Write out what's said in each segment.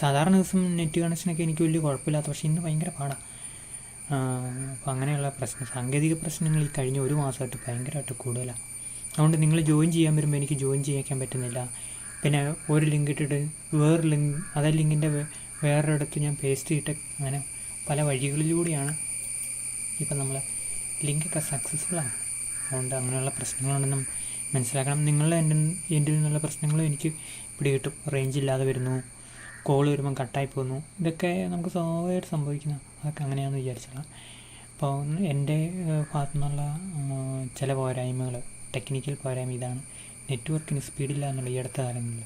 സാധാരണ ദിവസം നെറ്റ് കണക്ഷനൊക്കെ എനിക്ക് വലിയ കുഴപ്പമില്ലാത്ത, പക്ഷേ ഇന്ന് ഭയങ്കര പാടാണ്. അപ്പോൾ അങ്ങനെയുള്ള സാങ്കേതിക പ്രശ്നങ്ങൾ ഈ കഴിഞ്ഞ ഒരു മാസമായിട്ട് ഭയങ്കരമായിട്ട് കൂടുതലാണ്. അതുകൊണ്ട് നിങ്ങൾ ജോയിൻ ചെയ്യാൻ വരുമ്പോൾ എനിക്ക് ജോയിൻ ചെയ്യാൻ പറ്റുന്നില്ല. പിന്നെ ഒരു ലിങ്ക് ഇട്ടിട്ട് വേറെ ലിങ്ക്, അതേ ലിങ്കിൻ്റെ വേറൊരിടത്ത് ഞാൻ പേസ്റ്റ് ചെയ്തിട്ട് അങ്ങനെ പല വഴികളിലൂടെയാണ് ഇപ്പം നമ്മൾ ലിങ്കൊക്കെ സക്സസ്ഫുള്ളാണ്. അതുകൊണ്ട് അങ്ങനെയുള്ള പ്രശ്നങ്ങളുണ്ടെന്നും മനസ്സിലാക്കണം. നിങ്ങളുടെ എൻ്റെ നിന്നുള്ള പ്രശ്നങ്ങളും എനിക്ക് പിടികിട്ടും. റേഞ്ച് ഇല്ലാതെ വരുന്നു, കോൾ വരുമ്പം കട്ടായി പോകുന്നു, ഇതൊക്കെ നമുക്ക് സ്വാഭാവികമായിട്ട് സംഭവിക്കുന്ന, അതൊക്കെ അങ്ങനെയാണെന്ന് വിചാരിച്ചോളാം. അപ്പോൾ എൻ്റെ ഭാഗത്തു നിന്നുള്ള ചില പോരായ്മകൾ, ടെക്നിക്കൽ പോരായ്മ ഇതാണ്. നെറ്റ്വർക്കിന് സ്പീഡില്ല എന്നുള്ള ഈ അടുത്ത കാലങ്ങളിൽ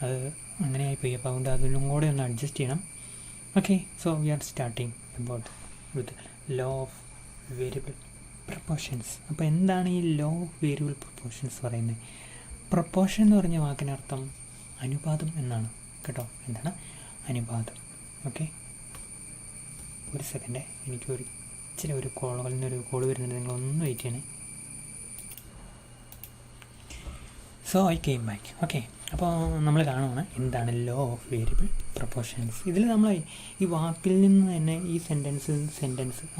അത് അങ്ങനെയായിപ്പോയി. അപ്പോൾ അതുകൊണ്ട് അതിനും കൂടെ ഒന്ന് അഡ്ജസ്റ്റ് ചെയ്യണം. Okay, so we R starting about with law of variable proportions. അപ്പോൾ എന്താണ് ഈ ലോ ഓഫ് വേരിയബിൾ പ്രൊപ്പോർഷൻസ് പറയുന്നത്? പ്രൊപ്പോർഷൻ എന്ന് പറഞ്ഞ വാക്കിനർത്ഥം അനുപാതം എന്നാണ് കേട്ടോ. എന്താണ് അനുപാതം? ഓക്കെ, ഒരു സെക്കൻഡ്, എനിക്കൊരു ഇച്ചിരി ഒരു കോളിൽ നിന്നൊരു കോൾ വരുന്നുണ്ട്, നിങ്ങളൊന്ന് വെയിറ്റ് ചെയ്യണേ. So I came back. Okay, അപ്പോൾ നമ്മൾ കാണുകയാണ് എന്താണ് ലോ ഓഫ് വേരിയബിൾ പ്രൊപ്പോർഷൻസ്. ഇതിൽ നമ്മൾ ഈ വാക്കിൽ നിന്ന് തന്നെ ഈ സെൻറ്റൻസ്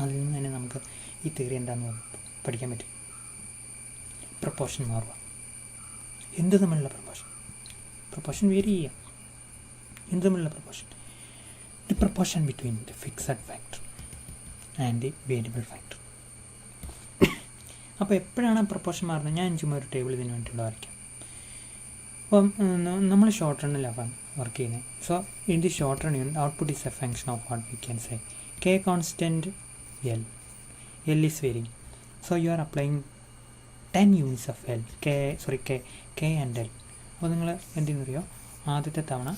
അതിൽ നിന്ന് തന്നെ നമുക്ക് ഈ തിയറി എന്താണെന്ന് പഠിക്കാൻ പറ്റും. പ്രൊപ്പോർഷൻ മാറുക, എന്ത് തമ്മിലുള്ള പ്രൊപ്പോർഷൻ വേരി ചെയ്യുക. എന്ത് തമ്മിലുള്ള proportion? The proportion between the fixed factor and the variable factor. അപ്പോൾ എപ്പോഴാണ് പ്രൊപ്പോർഷൻ മാറുന്നത്? ഞാൻ ചുമ്മാ ഒരു ടേബിൾ ഇതിന് വേണ്ടിയുള്ള വരയ്ക്കാം. അപ്പം നമ്മൾ ഷോർട്ട് റണ്ണിലാണ് വർക്ക് ചെയ്യുന്നത്. So in the short run unit output is A function of what we can say K constant L. L is varying. So you are applying 10 units of L, K and L. അപ്പോൾ നിങ്ങൾ എന്തെന്ന് അറിയോ, ആദ്യത്തെ തവണ,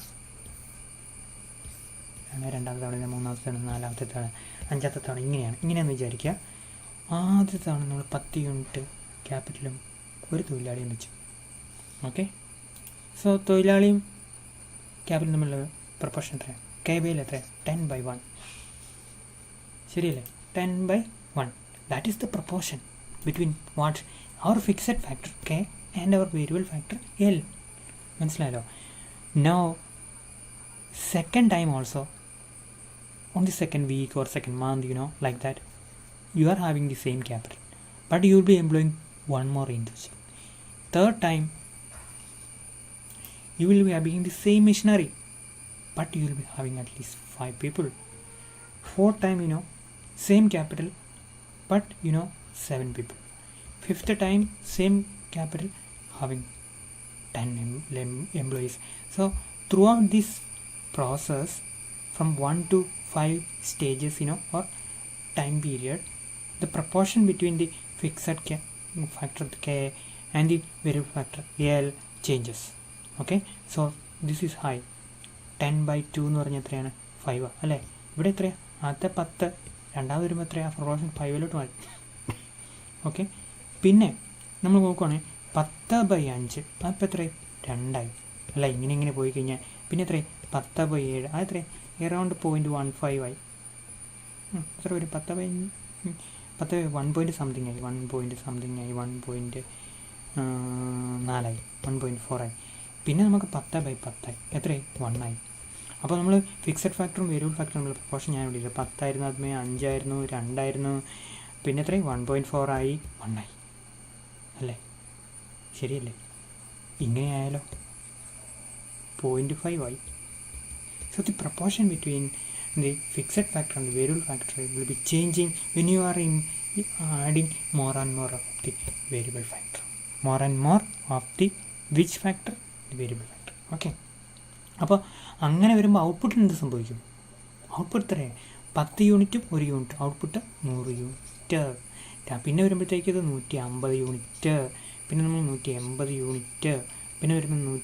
രണ്ടാമത്തെ തവണ, മൂന്നാമത്തെ തവണ, നാലാമത്തെ തവണ, അഞ്ചാമത്തെ തവണ, ഇങ്ങനെയാണെന്ന് വിചാരിക്കുക. ആദ്യത്തെ തവണ നമ്മൾ 10 യൂണിറ്റ് ക്യാപിറ്റലും ഒരു തൊഴിലാളിയും വെച്ചു. ഓക്കെ, സോ തൊഴിലാളിയും ക്യാപിറ്റലും തമ്മിലുള്ള പ്രൊപ്പോർഷൻ എത്രയാണ്? കെ ബൈയിൽ എത്രയാണ്? 10/1. ശരിയല്ലേ? 10/1. That is the proportion between what our fixed factor K and our variable factor L. മനസ്സിലായല്ലോ? Now second time also, on the second week or second month, like that, you are having the same capital, but you will be employing one more individual. Third time, you will be having the same machinery, but you will be having at least 5 people. Fourth time, same capital, but 7 people. Fifth time, same capital, having 10 employees. So throughout this process, from 1 to 5 stages, or time period, the proportion between the fixed factor k and the variable factor l changes. Okay, so this is high. 10/2 എന്ന് പറഞ്ഞാൽ എത്രയാണ്? 5 അല്ലേ? ഇവിടെ എത്രയാണ്? ആദ്യത്തെ 10, രണ്ടാമത് വരുമ്പോൾ എത്രയാണ്? പ്രൊപ്പോർഷൻ 5 മാറി. ഓക്കെ, പിന്നെ നമ്മൾ നോക്കുവാണെങ്കിൽ 10/5, അപ്പോൾ എത്രയും 2 അല്ല? ഇങ്ങനെ പോയി കഴിഞ്ഞാൽ പിന്നെ എത്രയും 10/7, അതെത്ര? എറൗണ്ട് 0.15 ആയി. എത്ര വരും? 10 1 പോയിൻറ്റ് സംതിങ് ആയി, 1.4 ആയി, 1.4 ആയി. പിന്നെ നമുക്ക് 10/10 ആയി. എത്രയായി? 1 ആയി. അപ്പോൾ നമ്മൾ ഫിക്സഡ് ഫാക്ടറും വേരിയബിൾ ഫാക്ടറും നമ്മൾ പ്രൊപ്പോർഷൻ ഞാൻ ഇവിടെ 10 ആയിരുന്നു, ആദ്യമേ 5 ആയിരുന്നു, 2 ആയിരുന്നു, പിന്നെ എത്രയും 1.4 ആയി, 1 ആയി അല്ലേ? ശരിയല്ലേ? ഇങ്ങനെയായാലോ 0.5 ആയി. So the proportion between the fixed factor and the variable factor will be changing when you are adding more and more of the variable factor. More and more of the which factor? The variable factor. Okay. അപ്പോൾ അങ്ങനെ വരുമ്പോൾ ഔട്ട്പുട്ടിന് എന്ത് സംഭവിക്കും? Output എത്രയാണ്? 10 യൂണിറ്റും 1 unit, output 100 unit. പിന്നെ വരുമ്പോഴത്തേക്ക് ഇത് 150 യൂണിറ്റ്, പിന്നെ നമ്മൾ 180 യൂണിറ്റ്, പിന്നെ വരുമ്പോൾ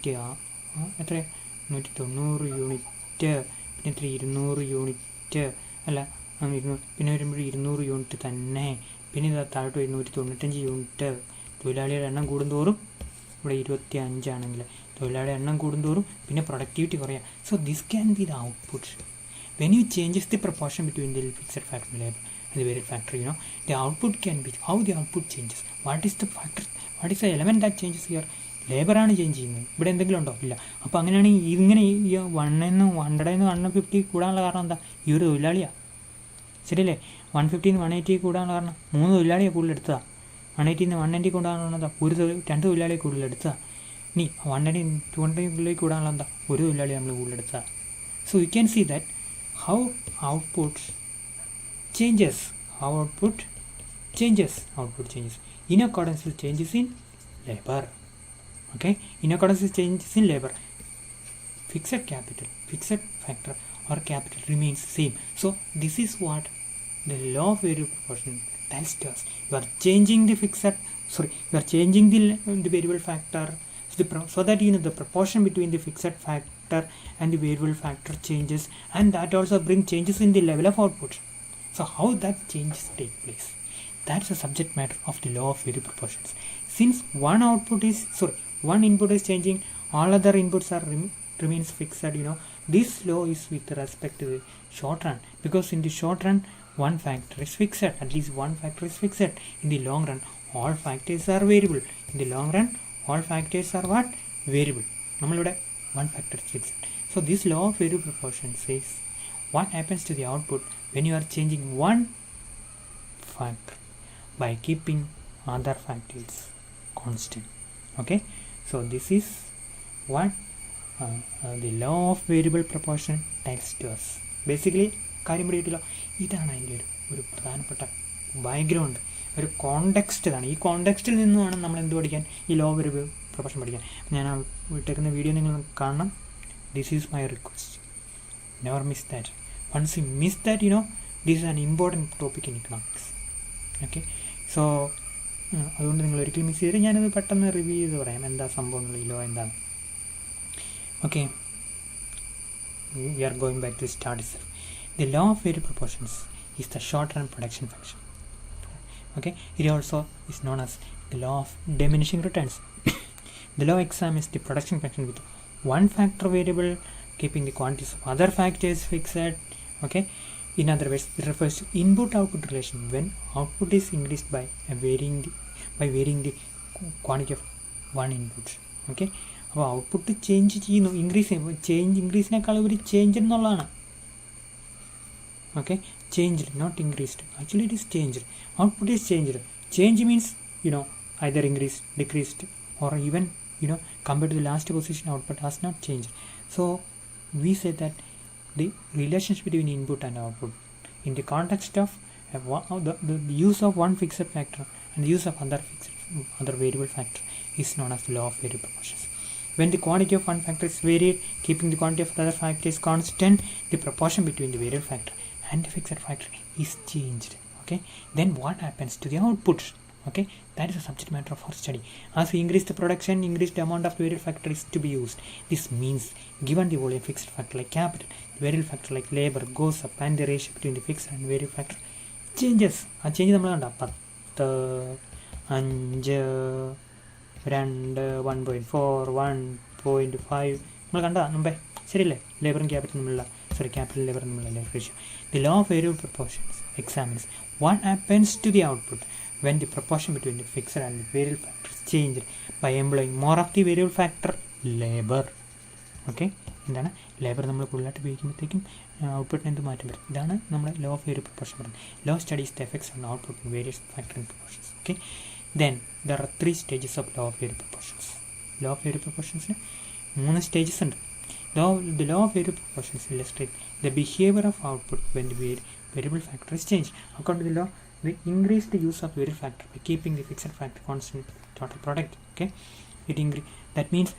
എത്ര 190 യൂണിറ്റ്, പിന്നെ എത്ര 200 യൂണിറ്റ് അല്ല, പിന്നെ വരുമ്പോൾ 200 യൂണിറ്റ് തന്നെ, പിന്നെ ഇത് താഴോട്ട് 195 യൂണിറ്റ്. തൊഴിലാളിയുടെ എണ്ണം കൂടുന്തോറും, ഇവിടെ 25 ആണെങ്കിൽ തൊഴിലാളിയുടെ എണ്ണം കൂടുന്തോറും പിന്നെ പ്രൊഡക്ടിവിറ്റി കുറയാം. So this can be the output when you changes the proportion between the fixed factor labour and the variable factor. The output can be how the output changes. What is the factor? What is the element that changes here? ലേബറാണ് change ചെയ്യുന്നത്. ഇവിടെ എന്തെങ്കിലും ഉണ്ടോ? ഇല്ല. അപ്പോൾ അങ്ങനെയാണെങ്കിൽ ഇങ്ങനെ ഈ 100 150 കൂടാനുള്ള കാരണം എന്താ? ഈ ഒരു തൊഴിലാളിയാണ്. ശരിയല്ലേ? 150 180 കൂടാനുള്ള കാരണം 3 തൊഴിലാളിയെ കൂടുതൽ എടുത്തതാണ്. 180 190 കൂടാനുള്ള എന്താ? 2 തൊഴിലാളിയെ കൂടുതൽ എടുത്തതാണ്. ഇനി 100 200 കൂടാനുള്ള എന്താ? 1 തൊഴിലാളി നമ്മൾ കൂടുതൽ എടുത്തതാണ്. So you can see that how output changes. Output changes in accordance with changes in labor. Okay, in accordance with changes in labor, fixed capital, fixed factor or capital remains same. So this is what the law of variable proportion tells to us. You are changing the variable factor, so that the proportion between the fixed factor and the variable factor changes, and that also brings changes in the level of output. So how that changes take place, that's the subject matter of the law of variable proportions. Since one input is changing, all other inputs are remains fixed. This law is with respect to the short run, because in the short run one factor is fixed, at least one factor is fixed. In the long run all factors are variable. In the long run all factors are what? Variable. Nammaloda one factor is fixed. So this law of variable proportion says what happens to the output when you are changing one factor by keeping other factors constant. Okay, so this is what the law of variable proportion tells to us. Basically കാര്യം പിടിയിട്ടില്ല. ഇതാണ് അതിൻ്റെ ഒരു പ്രധാനപ്പെട്ട background, ഒരു context. ഇതാണ്. ഈ കോണ്ടെക്സ്റ്റിൽ നിന്നുമാണ് നമ്മൾ എന്ത് പഠിക്കാൻ? ഈ ലോ ഓഫ് വേരിയബിൾ പ്രൊപ്പോർഷൻ പഠിക്കാൻ. ഞാൻ ആ വിട്ടേക്കുന്ന വീഡിയോ നിങ്ങൾ കാണണം. This is my request. Never miss that. Once you miss that, this is an important topic in economics. Okay, so അതുകൊണ്ട് നിങ്ങൾ ഒരിക്കലും മിസ് ചെയ്തിട്ട് ഞാനത് പെട്ടെന്ന് റിവ്യൂ ചെയ്ത് പറയാം എന്താ സംഭവങ്ങൾ, ഈ ലോ എന്താണ്. Okay, we are going back to the start itself. The law of variable proportions is the short run production function. Okay, it also is known as the law of diminishing returns. The law examines the production function with one factor variable, keeping the quantities of other factors fixed. Okay, in other words, it refers to input output relation when output is increased by varying the quantity of one input. Okay, അപ്പോൾ output change ചെയ്യുന്നു, ഇൻക്രീസിനേക്കാൾ ഒരു change എന്നുള്ളതാണ്. Okay, changed not increased. Actually it is changed. Output is changed. Change means either increased, decreased, or even compared to the last position output has not changed. So we say that the relationship between input and output in the context of the use of one fixed factor and the use of other variable factor is known as the law of variable proportions. When the quantity of one factor is varied, keeping the quantity of the other factor is constant, the proportion between the variable factor and the fixed factor is changed. Okay, then what happens to the output? Okay, that is a subject matter of our study. As we increase the production, increase the amount of the variable factor is to be used. This means given the volume fixed factor like capital, the variable factor like labor goes up, and the ratio between the fixed and variable factor changes. ആ change നമ്മൾ കണ്ട 10, 5, 2, 1.4, 1.5 നമ്മൾ കണ്ട മുമ്പേ. ശരിയല്ലേ? ലേബറും ക്യാപിറ്റലും തമ്മിലുള്ള capital labor തമ്മിലുള്ള ratio. The law of variable proportions examines what happens to the output when the proportion between the fixed and the variable factor is changed by employing more of the variable factor, labor. Okay, എന്താണ് labour നമ്മൾ കൂടുതലായിട്ട് ഉപയോഗിക്കുമ്പോഴത്തേക്കും ഔട്ട്പുട്ടിന് എന്ത് മാറ്റം വരും? ഇതാണ് നമ്മുടെ ലോ ഓഫ് വേരിയബിൾ പ്രൊപ്പോർഷൻ പറയുന്നത്. Law studies the effects on output in various factor and proportions. Okay, then there are 3 stages of law of variable proportions. Law of variable പ്രൊപ്പോർഷൻസിന് 3 സ്റ്റേജസ് ഉണ്ട്. The law of variable proportions illustrate the behavior of output when the variable factor is changed. According to the law, we increase the use of variable factor by keeping the fixed factor constant total product. Okay, that means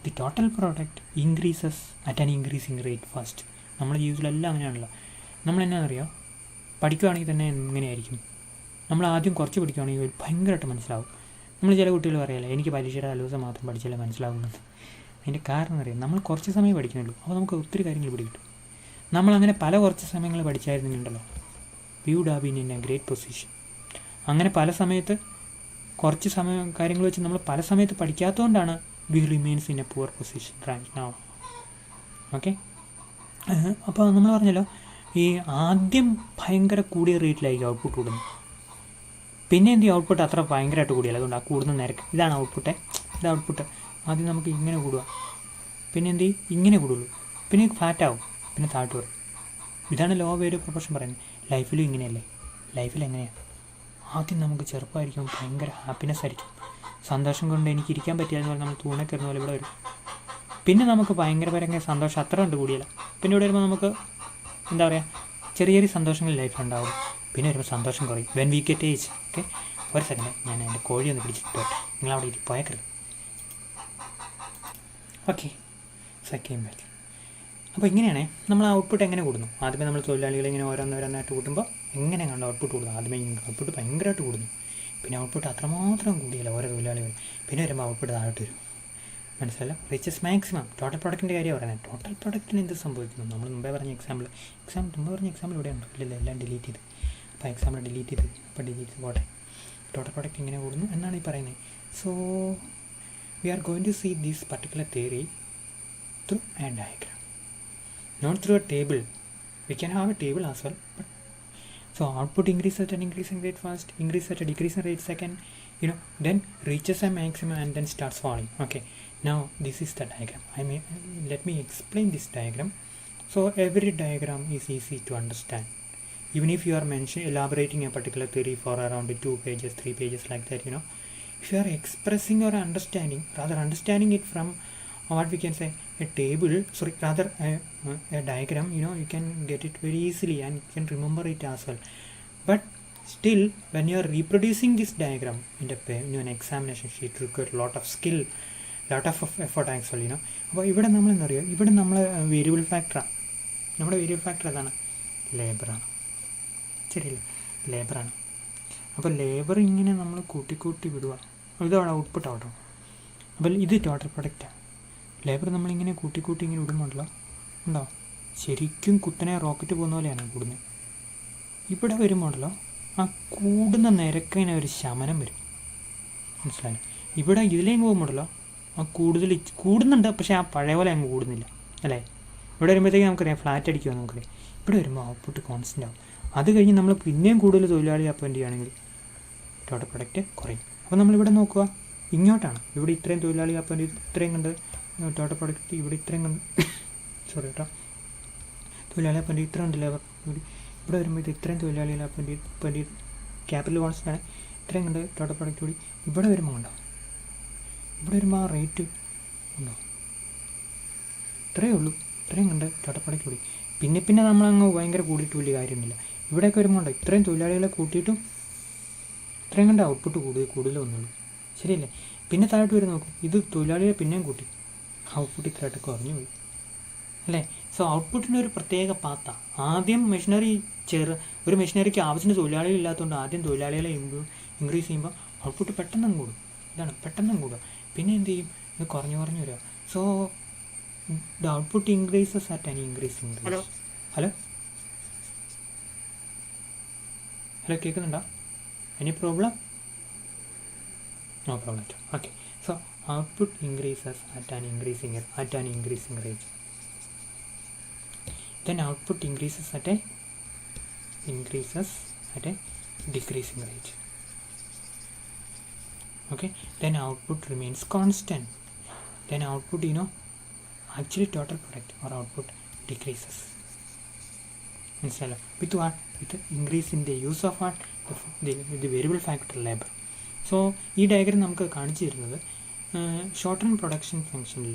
the total product increases at an increasing rate first. നമ്മൾ യൂസിലെല്ലാം അങ്ങനെയാണല്ലോ. നമ്മൾ എന്നാ അറിയാം, പഠിക്കുകയാണെങ്കിൽ തന്നെ എങ്ങനെയായിരിക്കും? നമ്മൾ ആദ്യം കുറച്ച് പഠിക്കുകയാണെങ്കിൽ ഭയങ്കരമായിട്ട് മനസ്സിലാവും. നമ്മൾ ചില കുട്ടികൾ പറയല്ലേ, എനിക്ക് പരീക്ഷയുടെ തലേദിവസം മാത്രം പഠിച്ചാലേ മനസ്സിലാവുന്നത്. അതിൻ്റെ കാരണം അറിയാം, നമ്മൾ കുറച്ച് സമയം പഠിക്കുന്നുള്ളൂ, അപ്പോൾ നമുക്ക് ഒത്തിരി കാര്യങ്ങൾ പിടികിട്ടും. നമ്മളങ്ങനെ കുറച്ച് സമയങ്ങൾ പഠിച്ചായിരുന്നുണ്ടല്ലോ, we would have been in a great position. അങ്ങനെ പല സമയത്ത് കുറച്ച് കാര്യങ്ങൾ വെച്ച് നമ്മൾ പല സമയത്ത് പഠിക്കാത്തതുകൊണ്ടാണ് we remains in a poor position right now. Okay, അപ്പോൾ നമ്മൾ പറഞ്ഞല്ലോ, ഈ ആദ്യം ഭയങ്കര കൂടിയ റേറ്റിലായിരിക്കും ഔട്ട്പുട്ട് കൂടുന്നത്. പിന്നെ എന്ത് ഔട്ട്പുട്ട് അത്ര ഭയങ്കരമായിട്ട് കൂടിയല്ല, അതുകൊണ്ട് ആ കൂടുന്ന നിരക്ക് ഇതാണ് ഔട്ട്പുട്ട്. ഇത് ഔട്ട്പുട്ട് ആദ്യം നമുക്ക് ഇങ്ങനെ കൂടുക, പിന്നെ എന്ത് ചെയ്യും, ഇങ്ങനെ കൂടുള്ളൂ, പിന്നെ ഫ്ലാറ്റ് ആവും, പിന്നെ താഴ്ത്തു വരും. ഇതാണ് ലോ ഓഫ് വേരിയബിൾ പ്രൊപ്പോർഷൻ പറയുന്നത്. ലൈഫിലും ഇങ്ങനെയല്ലേ? ലൈഫിൽ എങ്ങനെയാണ്? ആദ്യം നമുക്ക് ചെറുപ്പമായിരിക്കും, ഭയങ്കര ഹാപ്പിനെസ് ആയിരിക്കും, സന്തോഷം കൊണ്ട് എനിക്ക് ഇരിക്കാൻ പറ്റിയെന്ന് പറഞ്ഞാൽ നമ്മൾ തൂണെ കയറുന്ന പോലെ ഇവിടെ വരും. പിന്നെ നമുക്ക് ഭയങ്കര സന്തോഷം അത്ര കണ്ട് കൂടിയില്ല. പിന്നെ ഇവിടെ വരുമ്പോൾ നമുക്ക് എന്താ പറയുക, ചെറിയ ചെറിയ സന്തോഷങ്ങൾ ലൈഫിലുണ്ടാവും. പിന്നെ വരുമ്പോൾ സന്തോഷം കുറയും. When we get age. Okay, ഒരു സെക്കൻഡ് ഞാൻ എൻ്റെ കോഴി ഒന്ന് പിടിച്ചിട്ട് നിങ്ങളവിടെ പോയേക്കരുത്. Okay, second back. അപ്പോൾ ഇങ്ങനെയാണേ നമ്മൾ ഔട്ട്പുട്ട് എങ്ങനെ കൂടുന്നു. ആദ്യമേ നമ്മൾ തൊഴിലാളികളെ ഇങ്ങനെ ഓരോന്നോരോന്നായിട്ട് കൂട്ടുമ്പോൾ എങ്ങനെ കണ്ടോ ഔട്ട്പുട്ട് കൂടുന്നു. ആദ്യമേ ഔട്ട്പുട്ട് ഭയങ്കരമായിട്ട് കൂടുന്നു, പിന്നെ ഔട്ട്പുട്ട് അത്രമാത്രം കൂടിയല്ല ഓരോ തൊഴിലാളികൾ. പിന്നെ വരുമ്പോൾ ഔട്ട്പുട്ട് താഴോട്ട് വരും. മനസ്സിലല്ല? Reaches maximum. ടോട്ടൽ പ്രൊഡക്റ്റിൻ്റെ കാര്യം പറയുന്നത്. ടോട്ടൽ പ്രൊഡക്റ്റിന് എന്ത് സംഭവിക്കുന്നു? നമ്മൾ മുമ്പേ പറഞ്ഞ എക്സാമ്പിൾ ഇവിടെ ഉണ്ട്. ഇല്ലല്ല, എല്ലാം ഡിലീറ്റ് ചെയ്ത്. അപ്പോൾ എക്സാമ്പിൾ ഡിലീറ്റ് ചെയ്ത്, അപ്പോൾ ഡിലീറ്റ് പോട്ടെ. ടോട്ടൽ പ്രൊഡക്റ്റ് ഇങ്ങനെ കൂടുന്നു എന്നാണ് ഈ പറയുന്നത്. So we are going to see this particular theory through a diagram, not through a table. We can have a table as well, but so output increases at an increasing rate first, increases at a decreasing rate second, then reaches a maximum and then starts falling. Okay, now this is the diagram. Let me explain this diagram. So every diagram is easy to understand, even if you are elaborating a particular theory for around 2 pages 3 pages like that. If you are expressing or understanding it from what we can say a table, a diagram, you can get it very easily and you can remember it as well. But still, when you are reproducing this diagram in an examination sheet, require a lot of skill, lot of effort actually. അപ്പോൾ ഇവിടെ നമ്മൾ എന്താ പറയുക, ഇവിടെ നമ്മൾ variable ഫാക്ടറാണ്. നമ്മുടെ variable factor ഏതാണ്? ലേബറാണ്. ശരിയല്ലേ? ലേബറാണ്. അപ്പോൾ ലേബർ ഇങ്ങനെ നമ്മൾ കൂട്ടി വിടുക. ഇതാണ് ഔട്ട്പുട്ട് ആവട്ടോ. അപ്പോൾ ഇത് ടോട്ടൽ പ്രൊഡക്റ്റാണ്. ലേബർ നമ്മളിങ്ങനെ കൂട്ടി ഇങ്ങനെ ഇടുന്നുണ്ടല്ലോ, ഉണ്ടോ? ശരിക്കും കുത്തനെ റോക്കറ്റ് പോകുന്ന പോലെയാണ് കൂടുന്നത്. ഇവിടെ വരുമ്പോണ്ടല്ലോ ആ കൂടുന്ന നിരക്കിന് ഒരു ശമനം വരും. മനസ്സിലായി? ഇവിടെ ഇതിലേക്ക് പോകുമ്പോണ്ടല്ലോ ആ കൂടുന്നുണ്ട്, പക്ഷേ ആ പഴയ പോലെ അങ്ങ് കൂടുന്നില്ല അല്ലേ? ഇവിടെ വരുമ്പോഴത്തേക്ക് നമുക്കറിയാം ഫ്ലാറ്റ് അടിക്കുമോ നമുക്കറിയാം. ഇവിടെ വരുമ്പോൾ ഔട്ട്പുട്ട് കോൺസ്റ്റൻ്റ് ആവും. അത് കഴിഞ്ഞ് നമ്മൾ പിന്നെയും കൂടുതൽ തൊഴിലാളി അപ്പോയിൻ്റ് ചെയ്യുകയാണെങ്കിൽ ടോട്ടൽ പ്രൊഡക്റ്റ് കുറയും. അപ്പോൾ നമ്മളിവിടെ നോക്കുക, ഇങ്ങോട്ടാണ്. ഇവിടെ ഇത്രയും തൊഴിലാളി അപ്പോയിൻ്റ് ചെയ്ത് ഇത്രയും കണ്ട് ടോട്ടൽ പ്രൊഡക്റ്റ് ഇവിടെ ഇത്രയും കണ്ട് തൊഴിലാളി അപ്പോയിൻ്റ് ഇത്ര ഉണ്ട് ലേബർ. ഇവിടെ വരുമ്പോൾ ഇത് ഇത്രയും തൊഴിലാളികൾ അപ്പോയിൻ്റ് ചെയ്ത് ക്യാപിറ്റൽ കോൺസ്റ്റൻ്റ് ആണ്. ഇത്രയും കണ്ട് ടോട്ടൽ പ്രൊഡക്റ്റ് കൂടി ഇവിടെ വരുമ്പോൾ ഉണ്ടാവും. ഇവിടെ വരുമ്പോൾ ആ റേറ്റ് ഉണ്ടോ? ഇത്രയേ ഉള്ളൂ. ഇത്രയും കണ്ട് ടോട്ടൽ പ്രൊഡക്റ്റ് കൂടി. പിന്നെ നമ്മളങ്ങ് ഭയങ്കര കൂടിയിട്ട് വലിയ കാര്യമൊന്നുമില്ല. ഇവിടെയൊക്കെ വരുമ്പോൾ ഉണ്ടോ ഇത്രയും തൊഴിലാളികളെ കൂട്ടിയിട്ടും ഇത്രയും കണ്ട് ഔട്ട്പുട്ട് കൂടുതൽ വന്നുള്ളൂ. ശരിയല്ലേ? പിന്നെ താഴോട്ട് വരും നോക്കും, ഇത് തൊഴിലാളികളെ പിന്നെയും കൂട്ടി, ഔട്ട്പുട്ട് ഇത്രയായിട്ട് കുറഞ്ഞു പോയി അല്ലേ? സോ ഔട്ട്പുട്ടിൻ്റെ ഒരു പ്രത്യേക പാത്താണ്. ആദ്യം ഒരു മെഷീനറിക്ക് ആവശ്യത്തിന് തൊഴിലാളികൾ ഇല്ലാത്തതുകൊണ്ട് ആദ്യം തൊഴിലാളികളെ ഇൻക്രീസ് ചെയ്യുമ്പോൾ ഔട്ട്പുട്ട് പെട്ടെന്ന് കൂടും. ഇതാണ് പെട്ടെന്ന് കൂടുക. പിന്നെ എന്ത് ചെയ്യും? ഇത് കുറഞ്ഞു വരിക. So the output increases at an increasing rate. Hello കേൾക്കുന്നുണ്ടോ? Any problem? No problem. Okay, so output increases at an increasing rate. Then output increases at a decreasing rate. Okay, then output remains constant. Then output, actually total product or output decreases. With what? With the increase in the use of what? The variable factor labor. So ഈ diagram നമുക്ക് കാണിച്ചു തരുന്നത് short run production ഫംഗ്ഷനിൽ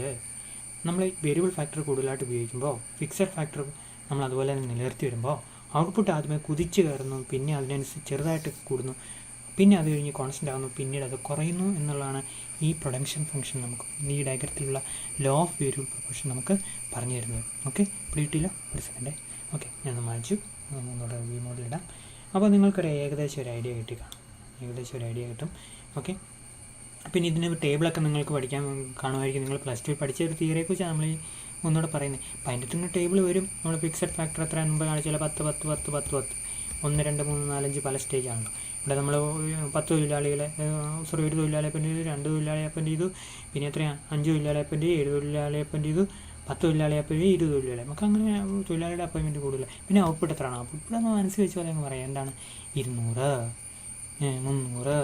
നമ്മൾ variable factor കൂടുതലായിട്ട് ഉപയോഗിക്കുമ്പോൾ fixed factor നമ്മൾ അതുപോലെ തന്നെ നിലനിർത്തി വരുമ്പോൾ ഔട്ട്പുട്ട് ആദ്യമേ കുതിച്ച് കയറുന്നു, പിന്നെ അതിനനുസരിച്ച് ചെറുതായിട്ട് കൂടുന്നു, പിന്നെ അത് കഴിഞ്ഞ് കോൺസ്റ്റൻ്റ് ആകുന്നു, പിന്നീട് അത് കുറയുന്നു എന്നുള്ളതാണ് ഈ പ്രൊഡക്ഷൻ ഫംഗ്ഷൻ നമുക്ക് ഈ ഡയഗ്രത്തിലുള്ള ലോ ഓഫ് വേരിയബിൾ പ്രൊപ്പോർഷൻ നമുക്ക് പറഞ്ഞു തരുന്നത്. ഓക്കെ, പിടിയിട്ടില്ല? ഒരു സെക്കൻഡ്. ഓക്കെ, ഞാൻ വായിച്ചു ഒന്നുകൂടെ വി മോഡിലിടാം. അപ്പോൾ നിങ്ങൾക്കൊരു ഏകദേശം ഒരു ഐഡിയ കിട്ടും. ഓക്കെ, പിന്നെ ഇതിന് ടേബിളൊക്കെ നിങ്ങൾക്ക് പഠിക്കാൻ കാണുമായിരിക്കും. നിങ്ങൾ പ്ലസ് ടു പഠിച്ച ഒരു തിയറിയെക്കുറിച്ചാണ് നമ്മൾ ഒന്നുകൂടെ പറയുന്നത്. അപ്പോൾ അതിൻ്റെ തന്നെ ടേബിൾ വരും. നമ്മൾ ഫിക്സഡ് ഫാക്ടർ എത്ര മുമ്പ് കാണിച്ചാൽ 10 1 2 3 4 5 പല സ്റ്റേജാണല്ലോ. ഇവിടെ നമ്മൾ 10 തൊഴിലാളികളെ ഒരു തൊഴിലാളിയെ അപ്പോയിൻ്റ് ചെയ്തു, 2 തൊഴിലാളിയെ അപ്പോയിൻ്റ് ചെയ്തു, പിന്നെ എത്രയാണ് 5 തൊഴിലാളിയെ അപ്പോയിൻ്റ് ചെയ്തു, 7 തൊഴിലാളിയെ അപ്പോയിൻ്റ് ചെയ്തു, 10 തൊഴിലാളിയെ അപ്പോയിൻ്റ് ചെയ്തു, 20 തൊഴിലാളി. നമുക്ക് അങ്ങനെ തൊഴിലാളിയുടെ അപ്പോയിൻമെൻറ്റ് കൂടുതൽ. പിന്നെ ഔട്ട്പുട്ട് എത്രയാണ്? ഔട്ട്പുട്ട് നമ്മൾ മനസ്സിൽ വെച്ച് പോലെ അങ്ങ് പറയാം. എന്താണ്? 200 300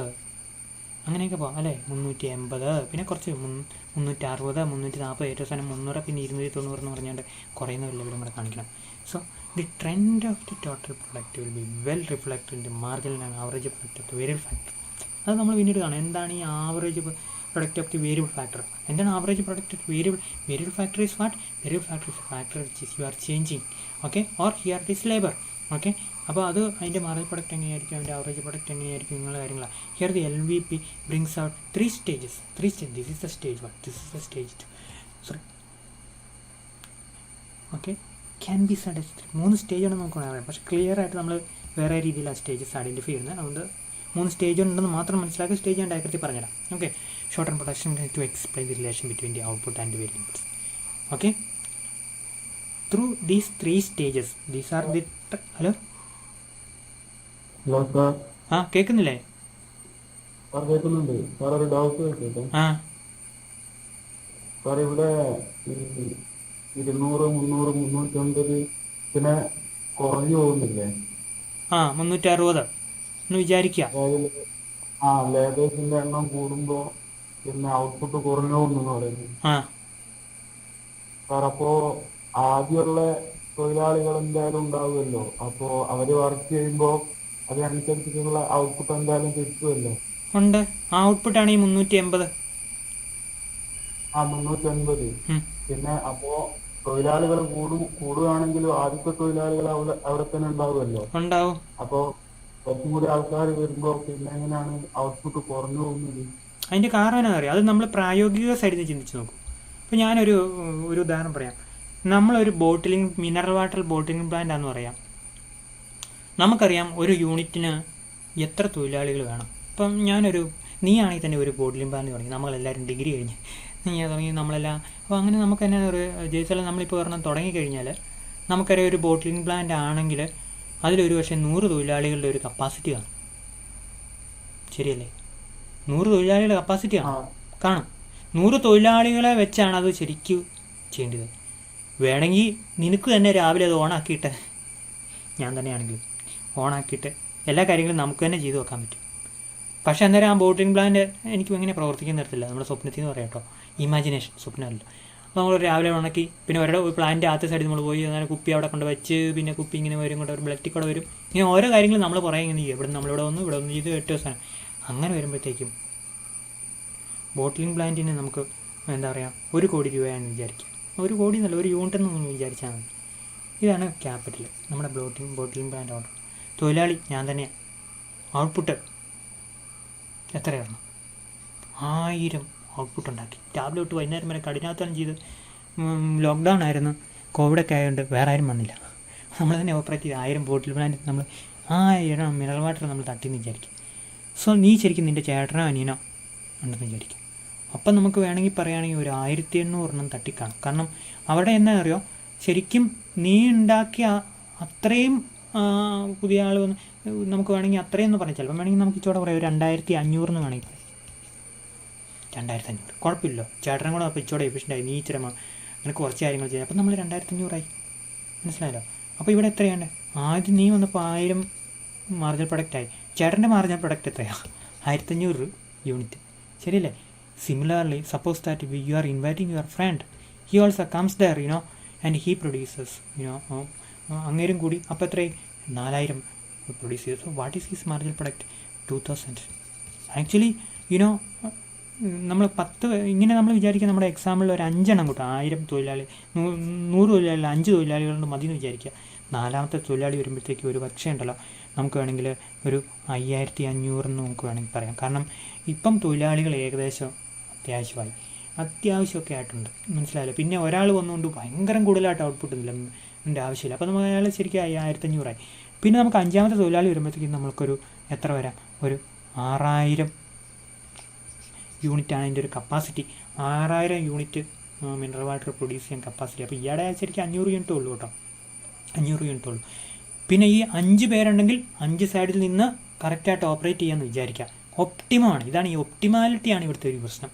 അങ്ങനെയൊക്കെ പോകാം അല്ലേ. 380, പിന്നെ കുറച്ച് 360, 340, ഏറ്റവും സാധനം 300, പിന്നെ 290 എന്ന് പറഞ്ഞുകൊണ്ട് കുറയുന്ന ലെവലും കൂടെ കാണിക്കണം. So the trend of the total product will be well reflected in the marginal and average product of the variable factor. അത് നമ്മൾ പിന്നീട് കാണാം. എന്താണ് ഈ average product of the variable factor? എന്താണ് average product of variable factor? Is what? Variable factor is factor which is you are changing, okay, or here it is labour, okay. അപ്പോൾ അത് അതിൻ്റെ മാർജിനൽ പ്രൊഡക്റ്റ് എങ്ങനെയായിരിക്കും, അതിൻ്റെ average product എങ്ങനെയായിരിക്കും, ഇങ്ങനെയുള്ള കാര്യങ്ങളാണ്. Here the LVP brings out 3 stages. This is the stage 1, this is the stage 2, sorry, okay. Can be Z 3 സ്റ്റേജാണ് നമുക്ക് പറയാം. പക്ഷേ ക്ലിയർ ആയിട്ട് നമ്മൾ വേറെ രീതിയിലാണ് സ്റ്റേജസ് ഐഡൻറ്റിഫൈ ചെയ്യുന്നത്. അതുകൊണ്ട് 3 സ്റ്റേജ് ഉണ്ടെന്ന് മാത്രം മനസ്സിലാക്കി സ്റ്റേജ് ഞാൻ ഡയറക്റ്റ് പറഞ്ഞുതരാം. Okay. Short term production to explain the relation between the output and variables. Okay. Through these 3 stages, these are the hello ആ കേൾക്കുന്നില്ലേ? ആ ഇവിടെ 200, 300, 350 പിന്നെ കുറഞ്ഞു പോകുന്നില്ലേ? 360 എന്ന് വിചാരിക്കുക. ലേബേഴ്സിന്റെ എണ്ണം കൂടുമ്പോ പിന്നെ ഔട്ട്പുട്ട് കുറഞ്ഞു പോകുന്നു പറയുന്നു. അപ്പോ ആദ്യമുള്ള തൊഴിലാളികൾ എന്തായാലും ഉണ്ടാവുമല്ലോ. അപ്പോ അവര് വർക്ക് ചെയ്യുമ്പോ അതിനനുസരിച്ചിട്ടുള്ള ഔട്ട്പുട്ട് എന്തായാലും കിട്ടുമല്ലോ. ഉണ്ട്. ആ ഔട്ട്പുട്ടാണ് ഈ 380. 380. പിന്നെ അപ്പോ തൊഴിലാളികൾ കൂടുകയാണെങ്കിലും ആദ്യത്തെ തൊഴിലാളികൾ അവിടെ തന്നെ ഉണ്ടാവുമല്ലോ. ഉണ്ടാവും. അപ്പോ കുറച്ചും കൂടി ആൾക്കാർ വരുമ്പോ പിന്നെ എങ്ങനെയാണ് ഔട്ട്പുട്ട് കുറഞ്ഞു പോകുന്നത്? അതിന്റെ കാരണം എന്താ പറയുക, അത് നമ്മൾ പ്രായോഗിക സൈഡിൽ നിന്ന് ചിന്തിച്ച് നോക്കും. അപ്പോൾ ഞാനൊരു ഉദാഹരണം പറയാം. നമ്മളൊരു മിനറൽ വാട്ടർ ബോട്ടിലിംഗ് പ്ലാന്റ് ആണെന്ന് പറയാം. നമുക്കറിയാം ഒരു യൂണിറ്റിന് എത്ര തൊഴിലാളികൾ വേണം. ഇപ്പം നീ ആണെങ്കിൽ തന്നെ ഒരു ബോട്ടിലിംഗ് പ്ലാന്റ് തുടങ്ങി. നമ്മളെല്ലാവരും ഡിഗ്രി കഴിഞ്ഞ് നീ തുടങ്ങി നമ്മളെല്ലാം. അപ്പോൾ അങ്ങനെ നമുക്ക് തന്നെ ഒരു ജയിച്ചാലും നമ്മളിപ്പോൾ ഒരെണ്ണം തുടങ്ങിക്കഴിഞ്ഞാൽ നമുക്കറിയാം ഒരു ബോട്ടിലിംഗ് പ്ലാന്റ് ആണെങ്കിൽ അതിലൊരു പക്ഷേ 100 തൊഴിലാളികളുടെ ഒരു കപ്പാസിറ്റി കാണും. ശരിയല്ലേ? 100 തൊഴിലാളികളുടെ കപ്പാസിറ്റി കാണും. 100 തൊഴിലാളികളെ വെച്ചാണ് അത് ശരിക്കും ചെയ്യേണ്ടത്. വേണമെങ്കിൽ നിനക്ക് തന്നെ രാവിലെ അത് ഓണാക്കിയിട്ട്, ഞാൻ തന്നെയാണെങ്കിലും ഓണാക്കിയിട്ട് എല്ലാ കാര്യങ്ങളും നമുക്ക് തന്നെ ചെയ്തു വെക്കാൻ പറ്റും. പക്ഷേ അന്നേരം ആ ബോട്ടിലിംഗ് പ്ലാന്റ് എനിക്ക് എങ്ങനെ പ്രവർത്തിക്കാൻ നിർത്തില്ല. നമ്മുടെ സ്വപ്നത്തിൽ നിന്ന് പറയാം കേട്ടോ, ഇമാജിനേഷൻ, സ്വപ്നമല്ല. അപ്പോൾ നമ്മൾ രാവിലെ ഉണക്കി, പിന്നെ ഒരു പ്ലാന്റ് ആദ്യ സൈഡിൽ നമ്മൾ പോയി അങ്ങനെ കുപ്പി അവിടെ കൊണ്ട് വെച്ച്, പിന്നെ കുപ്പി ഇങ്ങനെ വരും, കൊണ്ട് ഒരു ബ്ലറ്റിൽ കൂടെ വരും. ഇങ്ങനെ ഓരോ കാര്യങ്ങളും നമ്മൾ കുറേ ഇങ്ങനെ ചെയ്യും. ഇവിടെ നമ്മളിവിടെ ഇവിടെ വന്ന് ഇത് 8 ദിവസമാണ്. അങ്ങനെ വരുമ്പോഴത്തേക്കും ബോട്ടിലിംഗ് പ്ലാന്റിന് നമുക്ക് എന്താ പറയുക 1 കോടി രൂപയാണെന്ന് വിചാരിക്കുക. 1 കോടി എന്നല്ല, 1 യൂണിറ്റ് എന്ന് വിചാരിച്ചാൽ മതി. ഇതാണ് ക്യാപിറ്റൽ നമ്മുടെ ബോട്ടിലിംഗ് പ്ലാന്റ് ഓർഡർ. തൊഴിലാളി ഞാൻ തന്നെയാണ്. ഔട്ട്പുട്ട് എത്രയാണ്? 1000 ഔട്ട്പുട്ട് ഉണ്ടാക്കി. രാവിലെ തൊട്ട് വൈകുന്നേരം വരെ കഠിനാധ്വാനം ചെയ്ത്. ലോക്ക്ഡൗൺ ആയിരുന്നു, കോവിഡൊക്കെ ആയതുകൊണ്ട് വേറെ ആരും വന്നില്ല. നമ്മൾ തന്നെ ഓപ്പറേറ്റ് ചെയ്ത് 1000 ബോട്ടിൽ പ്ലാന്റ് നമ്മൾ 1000 മിനറൽ വാട്ടർ നമ്മൾ തട്ടിയെന്ന് വിചാരിക്കും. സോ നീ ശരിക്കും നിൻ്റെ ചേട്ടനോ അനിയനോ ഉണ്ടെന്ന് വിചാരിക്കും. അപ്പം നമുക്ക് വേണമെങ്കിൽ പറയുകയാണെങ്കിൽ ഒരു 1800 തട്ടിക്കാണും. കാരണം അവിടെ എന്താ അറിയോ, ശരിക്കും നീ ഉണ്ടാക്കിയ അത്രയും പുതിയ ആൾ വന്ന് നമുക്ക് വേണമെങ്കിൽ അത്രയും എന്ന് പറഞ്ഞാൽ ചിലപ്പോൾ വേണമെങ്കിൽ നമുക്ക് ഇച്ചോടെ പറയാം ഒരു 2500 എന്ന് വേണമെങ്കിൽ 2500 കുഴപ്പമില്ലല്ലോ. ചേട്ടനും കൂടെ അപ്പോൾ ഇച്ചോടെ എഫിഷ്യൻ്റായി, നീ ഇച്ചിരി അങ്ങനെ കുറച്ച് കാര്യങ്ങൾ ചെയ്യാം. അപ്പം നമ്മൾ 2500 മനസ്സിലായല്ലോ. അപ്പോൾ ഇവിടെ എത്രയാണ്? ആദ്യം നീ വന്നപ്പോൾ 1000 മാർജിനൽ പ്രൊഡക്റ്റായി. ചേട്ടൻ്റെ മാർജിനൽ പ്രൊഡക്റ്റ് എത്രയാണ്? 1500 യൂണിറ്റ്. ശരിയല്ലേ? Similarly suppose that you are inviting your friend, he also comes there and he produces അങ്ങേരും കൂടി അപ്പോൾ എത്രയും 4000 പ്രൊഡ്യൂസ് ചെയ്തു. So what is his marginal product? 2000. Actually നമ്മൾ 10 ഇങ്ങനെ നമ്മൾ വിചാരിക്കുക. നമ്മുടെ എക്സാമ്പിളിൽ ഒരു 5 എണ്ണം കൂട്ടാം. 1000 തൊഴിലാളി, 100 തൊഴിലാളി, 5 തൊഴിലാളികളുണ്ട് മതി എന്ന് വിചാരിക്കുക. 4ാമത്തെ തൊഴിലാളി വരുമ്പോഴത്തേക്ക് ഒരു പക്ഷേ ഉണ്ടല്ലോ നമുക്ക് വേണമെങ്കിൽ ഒരു 5500 എന്ന് നമുക്ക് വേണമെങ്കിൽ പറയാം. കാരണം ഇപ്പം തൊഴിലാളികൾ ഏകദേശം അത്യാവശ്യമൊക്കെ ആയിട്ടുണ്ട്. മനസ്സിലായല്ലോ? പിന്നെ ഒരാൾ വന്നുകൊണ്ട് ഭയങ്കര കൂടുതലായിട്ട് ഔട്ട്പുട്ട് ഒന്നുമില്ല, എൻ്റെ ആവശ്യമില്ല. അപ്പോൾ നമ്മൾ അയാൾ ശരിക്കും 1500 ആയി. പിന്നെ നമുക്ക് 5ാമത്തെ തൊഴിലാളി വരുമ്പോഴത്തേക്കും നമുക്കൊരു എത്ര വരാം? ഒരു 6000 യൂണിറ്റാണ് അതിൻ്റെ ഒരു capacity. 6000 unit mineral water produce ചെയ്യാൻ കപ്പാസിറ്റി. അപ്പോൾ ഇയാടെ ശരിക്കും 500 യൂണിറ്റ് ഉള്ളൂ കേട്ടോ, 500 യൂണിറ്റ് ഉള്ളൂ. പിന്നെ ഈ 5 പേരുണ്ടെങ്കിൽ 5 സൈഡിൽ നിന്ന് കറക്റ്റായിട്ട് ഓപ്പറേറ്റ് ചെയ്യാമെന്ന് വിചാരിക്കാം. ഒപ്റ്റിമമാണ്. ഇതാണ് ഈ ഒപ്റ്റിമാലിറ്റിയാണ് ഇവിടുത്തെ ഒരു പ്രശ്നം.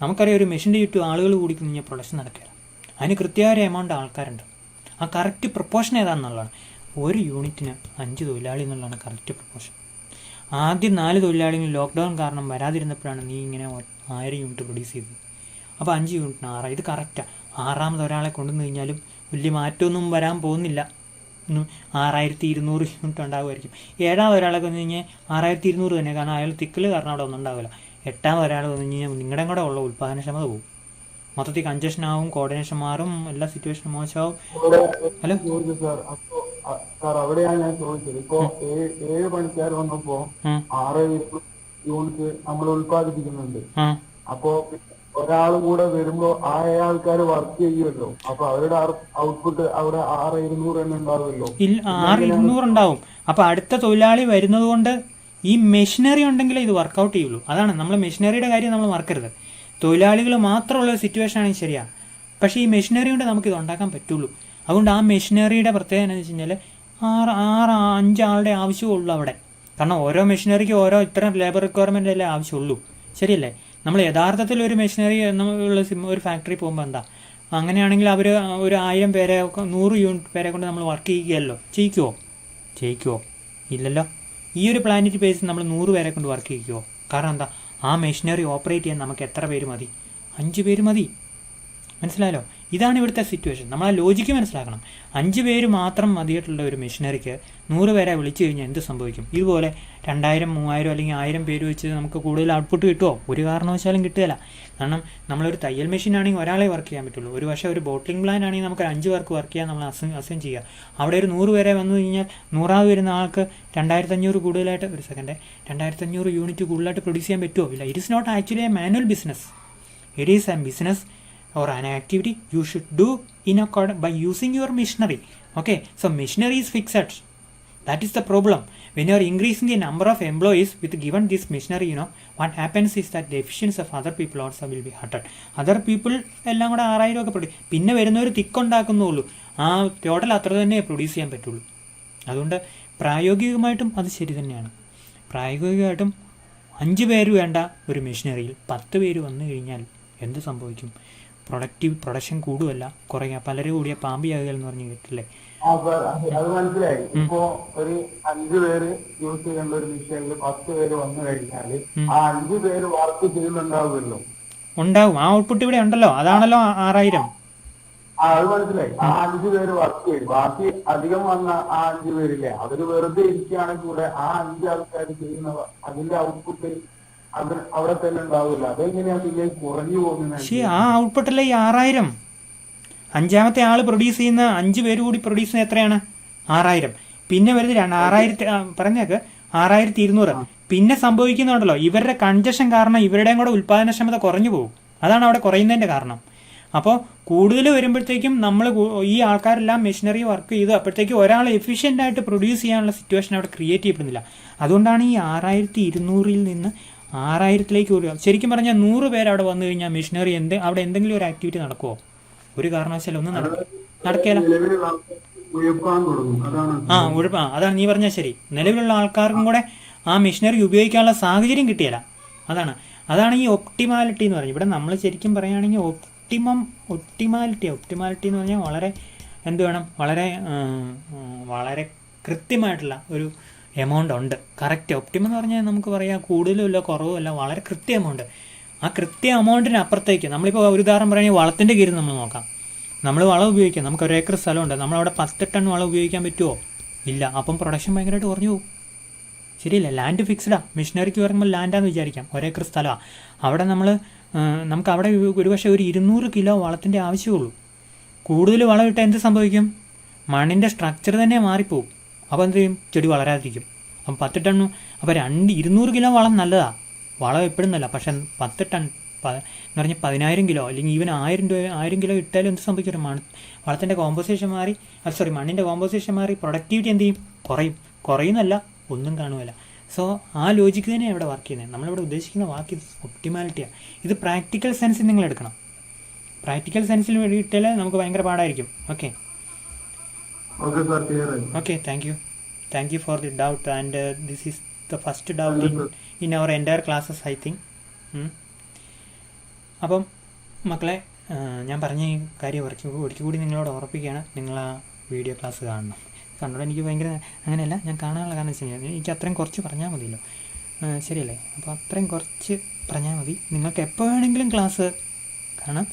നമുക്കറിയാം ഒരു മെഷീൻ്റെ ചുറ്റും ആളുകൾ കൂടിക്കഴിഞ്ഞാൽ പ്രൊഡക്ഷൻ നടക്കില്ല. അതിന് കൃത്യമായ ഒരു എമൗണ്ട് ആൾക്കാരുണ്ട്. ആ കറക്റ്റ് പ്രൊപ്പോർഷൻ ഏതാണെന്നുള്ളതാണ്. 1 യൂണിറ്റിന് 5 തൊഴിലാളി എന്നുള്ളതാണ് കറക്റ്റ് പ്രൊപ്പോർഷൻ. ആദ്യം 4 തൊഴിലാളികൾ ലോക്ക്ഡൗൺ കാരണം വരാതിരുന്നപ്പോഴാണ് നീ ഇങ്ങനെ 1000 യൂണിറ്റ് പ്രൊഡ്യൂസ് ചെയ്തത്. അപ്പോൾ 5 യൂണിറ്റിന് 6. ഇത് കറക്റ്റാണ്. 6ാമത് ഒരാളെ കൊണ്ടുവന്ന് കഴിഞ്ഞാലും വലിയ മാറ്റമൊന്നും വരാൻ പോകുന്നില്ല. 6200 യൂണിറ്റ് ഉണ്ടാകുമായിരിക്കും. 7ാമത് ഒരാളെ വന്നു കഴിഞ്ഞാൽ 6200 തന്നെ, കാരണം അയാൾ തിക്കൽ കാരണം അവിടെ ഒന്നും ഉണ്ടാവില്ല. 8ാമത് ഒരാൾ വന്നു കഴിഞ്ഞാൽ നിങ്ങളുടെ കൂടെ ഉള്ള ഉൽപ്പാദനക്ഷമത പോകും. മൊത്തത്തിൽ കൺജഷൻ ആവും, കോർഡിനേഷൻ മാറും, എല്ലാ സിറ്റുവേഷനും മോശമാവും. ഹലോ സാർ, അവിടെയാണ് ഞാൻ ചോദിച്ചത്. ഇപ്പൊ 7 പണിക്കാർ വന്നപ്പോ 6 യൂണിറ്റ് നമ്മൾ ഉൽപ്പാദിപ്പിക്കുന്നുണ്ട്. അപ്പോ ഒരാളും കൂടെ വരുമ്പോ ആ ആൾക്കാർ വർക്ക് ചെയ്യുമല്ലോ. അപ്പൊ അവരുടെ ഔട്ട്പുട്ട് അവിടെ 6200 തന്നെ ഉണ്ടാവുമല്ലോ. 6200 ഉണ്ടാവും. അപ്പൊ അടുത്ത തൊഴിലാളി വരുന്നത് കൊണ്ട് ഈ മെഷീനറി ഉണ്ടെങ്കിലേ ഇത് വർക്കൗട്ട് ചെയ്യുള്ളൂ. അതാണ് നമ്മൾ മെഷീനറിയുടെ കാര്യം നമ്മൾ മറക്കരുത്. തൊഴിലാളികൾ മാത്രമുള്ള സിറ്റുവേഷൻ ആണെങ്കിൽ ശരിയാണ്, പക്ഷേ ഈ മെഷീനറി കൊണ്ട് നമുക്കിത് ഉണ്ടാക്കാൻ പറ്റുള്ളൂ. അതുകൊണ്ട് ആ മെഷീനറിയുടെ പ്രത്യേകത എന്ന് വെച്ച് കഴിഞ്ഞാൽ 5 ആളുടെ ആവശ്യമുള്ളൂ അവിടെ. കാരണം ഓരോ മെഷീനറിക്ക് ഓരോ ഇത്തരം ലേബർ റിക്വയർമെൻ്റ് അല്ലേ ആവശ്യമുള്ളൂ, ശരിയല്ലേ? നമ്മൾ യഥാർത്ഥത്തിൽ ഒരു മെഷീനറി ഉള്ള ഒരു ഫാക്ടറി പോകുമ്പോൾ എന്താ, അങ്ങനെയാണെങ്കിൽ അവർ ഒരു 1000 പേരെ 100 യൂണിറ്റ് പേരെ കൊണ്ട് നമ്മൾ വർക്ക് ചെയ്യുകയല്ലോ. ചെയ്യിക്കുമോ? ഇല്ലല്ലോ. ഈ ഒരു പ്ലാനറ്റ് ബേസിൽ നമ്മൾ 100 പേരെ കൊണ്ട് വർക്ക് ചെയ്യിക്കുമോ? കാരണം എന്താ, ആ മെഷീനറി ഓപ്പറേറ്റ് ചെയ്യാൻ നമുക്ക് എത്ര പേര് മതി? 5 പേര് മതി. മനസ്സിലായല്ലോ? ഇതാണ് ഇവിടുത്തെ സിറ്റുവേഷൻ. നമ്മൾ ആ ലോജിക്ക് മനസ്സിലാക്കണം. 5 പേര് മാത്രം മതിയായിട്ടുള്ള ഒരു മെഷീനറിക്ക് 100 പേരെ വിളിച്ചു കഴിഞ്ഞാൽ എന്ത് സംഭവിക്കും? ഇതുപോലെ 2000, 3000 അല്ലെങ്കിൽ 1000 പേര് വെച്ച് നമുക്ക് കൂടുതൽ ഔട്ട്പുട്ട് കിട്ടുമോ? ഒരു കാരണവശാലും കിട്ടുകയില്ല. കാരണം നമ്മളൊരു തയ്യൽ മെഷീൻ ആണെങ്കിൽ ഒരാളെ വർക്ക് ചെയ്യാൻ പറ്റുള്ളൂ. ഒരു പക്ഷേ ഒരു ബോട്ടിലിംഗ് പ്ലാന്റ് ആണെങ്കിൽ നമുക്ക് 5 പേർക്ക് വർക്ക് ചെയ്യാൻ നമ്മൾ അസൈൻ ചെയ്യുക. അവിടെ ഒരു 100 പേരെ വന്നു കഴിഞ്ഞാൽ 100ാമത് വരുന്ന ആൾക്ക് 2500 കൂടുതലായിട്ട് 2500 യൂണിറ്റ് കൂടുതലായിട്ട് പ്രൊഡ്യൂസ് ചെയ്യാൻ പറ്റുമോ? ഇല്ല. It is not actually a manual business. It is a business or an activity you should do in accordance by using your machinery. Okay, so machinery is fixed. That is the problem. When you are increasing the number of employees with given this machinery, what happens is that the efficiency of other people also will be hurted. Other people എല്ലാം കൂടെ 6000 ഒക്കെ produce, പിന്നെ വരുന്നവർ തിക്കുണ്ടാക്കുന്നുള്ളൂ. ആ total അത്ര തന്നെ produce ചെയ്യാൻ പറ്റുള്ളൂ. അതുകൊണ്ട് പ്രായോഗികമായിട്ടും അത് ശരി തന്നെയാണ്. പ്രായോഗികമായിട്ടും 5 പേര് വേണ്ട ഒരു മെഷീനറിയിൽ 10 പേര് വന്നു കഴിഞ്ഞാൽ എന്ത് സംഭവിക്കും? പ്രൊഡക്ഷൻ കൂടുമല്ല, കുറയുക. പലരും കൂടിയ പാമ്പിയാകുക എന്ന് പറഞ്ഞ് കേട്ടില്ലേ? അത് മനസ്സിലായി. ഇപ്പോ ഒരു 5 പേര് യൂസ് ചെയ്യേണ്ട ഒരു മെഷീനിൽ 10 പേര് വന്നു കഴിഞ്ഞാല് ആ 5 പേര് വർക്ക് ചെയ്യുന്നുണ്ടാവുമല്ലോ. ഉണ്ടാവും. ആ ഔട്ട്പുട്ട് ഇവിടെ ഉണ്ടല്ലോ, അതാണല്ലോ 6000. അത് മനസ്സിലായി. ആ 5 പേര് വർക്ക് ചെയ്യും. ബാക്കി അധികം വന്ന ആ 5 പേരില്ലേ, അവര് വെറുതെ ഇരിക്കുകയാണെങ്കിൽ കൂടെ ആ 5 ആൾക്കാർ ചെയ്യുന്ന അതിന്റെ ഔട്ട്പുട്ട് അത് അവിടെ തന്നെ ഉണ്ടാവില്ല. അതെങ്ങനെയാ പിന്നെ കുറഞ്ഞു പോകുന്നത്? പക്ഷേ ആ ഔട്ട്പുട്ടല്ലേ ഈ 6000. 5ാമത്തെ ആൾ പ്രൊഡ്യൂസ് ചെയ്യുന്ന 5 പേര് കൂടി പ്രൊഡ്യൂസ് ചെയ്യുന്ന എത്രയാണ്? 6000. പിന്നെ വരുന്നത് 6200. പിന്നെ സംഭവിക്കുന്നുണ്ടല്ലോ, ഇവരുടെ കൺജഷൻ കാരണം ഇവരുടെയും കൂടെ ഉൽപ്പാദനക്ഷമത കുറഞ്ഞു പോകും. അതാണ് അവിടെ കുറയുന്നതിൻ്റെ കാരണം. അപ്പോൾ കൂടുതൽ വരുമ്പോഴത്തേക്കും നമ്മൾ ഈ ആൾക്കാരെല്ലാം മെഷീനറി വർക്ക് ചെയ്ത് അപ്പോഴത്തേക്കും ഒരാൾ എഫിഷ്യൻ്റ് ആയിട്ട് പ്രൊഡ്യൂസ് ചെയ്യാനുള്ള സിറ്റുവേഷൻ അവിടെ ക്രിയേറ്റ് ചെയ്യപ്പെടുന്നില്ല. അതുകൊണ്ടാണ് ഈ 6200-ൽ നിന്ന് 6000-ലേക്ക് വരിക. ശരിക്കും പറഞ്ഞാൽ 100 പേര് അവിടെ വന്നു കഴിഞ്ഞാൽ മെഷീനറി അവിടെ എന്തെങ്കിലും ഒരു ആക്ടിവിറ്റി നടക്കുമോ? ഒരു കാരണവശാലും ഒന്നും നടക്കില്ല. അതാണ് നീ പറഞ്ഞാൽ ശരി. നിലവിലുള്ള ആൾക്കാർക്കും കൂടെ ആ മെഷീനറി ഉപയോഗിക്കാനുള്ള സാഹചര്യം കിട്ടിയല്ല. അതാണ് ഈ ഒപ്റ്റിമാലിറ്റി എന്ന് പറഞ്ഞത്. ഇവിടെ നമ്മൾ ശരിക്കും പറയുകയാണെങ്കിൽ ഒപ്റ്റിമാലിറ്റി എന്ന് പറഞ്ഞാൽ വളരെ വളരെ കൃത്യമായിട്ടുള്ള ഒരു എമൗണ്ട് ഉണ്ട്. കറക്റ്റ് ഒപ്റ്റിമം എന്ന് പറഞ്ഞാൽ നമുക്ക് പറയാം കൂടുതലുമില്ല കുറവുമില്ല, വളരെ കൃത്യ എമൗണ്ട്. ആ കൃത്യ എമൗണ്ടിന് അപ്പുറത്തേക്ക് നമ്മളിപ്പോൾ ഒരു ഉദാഹരണം പറയുകയാണെങ്കിൽ വളത്തിൻ്റെ കീഴിൽ നമ്മൾ നോക്കാം. നമ്മൾ വളം ഉപയോഗിക്കാം. നമുക്ക് 1 ഏക്കർ സ്ഥലമുണ്ട്. നമ്മളവിടെ 10 ടൺ വളം ഉപയോഗിക്കാൻ പറ്റുമോ? ഇല്ല. അപ്പം പ്രൊഡക്ഷൻ ഭയങ്കരമായിട്ട് കുറഞ്ഞു പോകും. ശരിയല്ലേ? ലാൻഡ് ഫിക്സ്ഡാണ്. മെഷീനറിക്ക് പറയുമ്പോൾ ലാൻഡാന്ന് വിചാരിക്കാം. 1 ഏക്കർ സ്ഥലമാണ്. അവിടെ നമുക്ക് അവിടെ ഒരുപക്ഷെ ഒരു 200 കിലോ വളത്തിൻ്റെ ആവശ്യമുള്ളൂ. കൂടുതൽ വളം ഇട്ടാൽ എന്ത് സംഭവിക്കും? മണ്ണിൻ്റെ സ്ട്രക്ചർ തന്നെ മാറിപ്പോവും. അപ്പോൾ എന്ത് ചെയ്യും? ചെടി വളരാതിരിക്കും. അപ്പം 10 ടൺ, അപ്പോൾ 200 കിലോ വളം നല്ലതാണ്. വളം എപ്പോഴും നല്ല. പക്ഷെ 10 ടൺ എന്ന് പറഞ്ഞാൽ 10000 കിലോ അല്ലെങ്കിൽ ഈവൻ 1000 കിലോ ഇട്ടാലും എന്ത് സംഭവിക്കും? വളത്തിൻ്റെ കോമ്പോസിഷൻ മാറി, മണ്ണിൻ്റെ കോമ്പോസിഷൻ മാറി, പ്രൊഡക്ടിവിറ്റി എന്ത് ചെയ്യും? കുറയുന്നല്ല, ഒന്നും കാണുമല്ല. സോ ആ ലോജിക്ക് തന്നെയാണ് ഇവിടെ വർക്ക് ചെയ്യുന്നത്. നമ്മളിവിടെ ഉദ്ദേശിക്കുന്ന വാക്ക് ഒപ്റ്റിമാലിറ്റിയാണ്. ഇത് പ്രാക്ടിക്കൽ സെൻസിൽ നിങ്ങൾ എടുക്കണം. പ്രാക്ടിക്കൽ സെൻസിൽ ഇട്ടാൽ നമുക്ക് ഭയങ്കര പാടായിരിക്കും. Okay, thank you for the doubt. And this is the first doubt in our entire classes I think. അപ്പം മക്കളെ, ഞാൻ പറഞ്ഞ ഈ കാര്യം ഒരിക്കൽ കൂടി നിങ്ങളോട് ഓർപ്പിക്കുകയാണ്. നിങ്ങൾ ആ വീഡിയോ ക്ലാസ് കാണണം. കന്നഡ എനിക്ക് ഭയങ്കര അങ്ങനെയല്ല, ഞാൻ കാണാനുള്ള കാരണം വെച്ച് കഴിഞ്ഞാൽ എനിക്ക് അത്രയും കുറച്ച് പറഞ്ഞാൽ മതിയല്ലോ, ശരിയല്ലേ? അപ്പോൾ അത്രയും കുറച്ച് പറഞ്ഞാൽ മതി, നിങ്ങൾക്ക് എപ്പോൾ വേണമെങ്കിലും ക്ലാസ് കാണാം.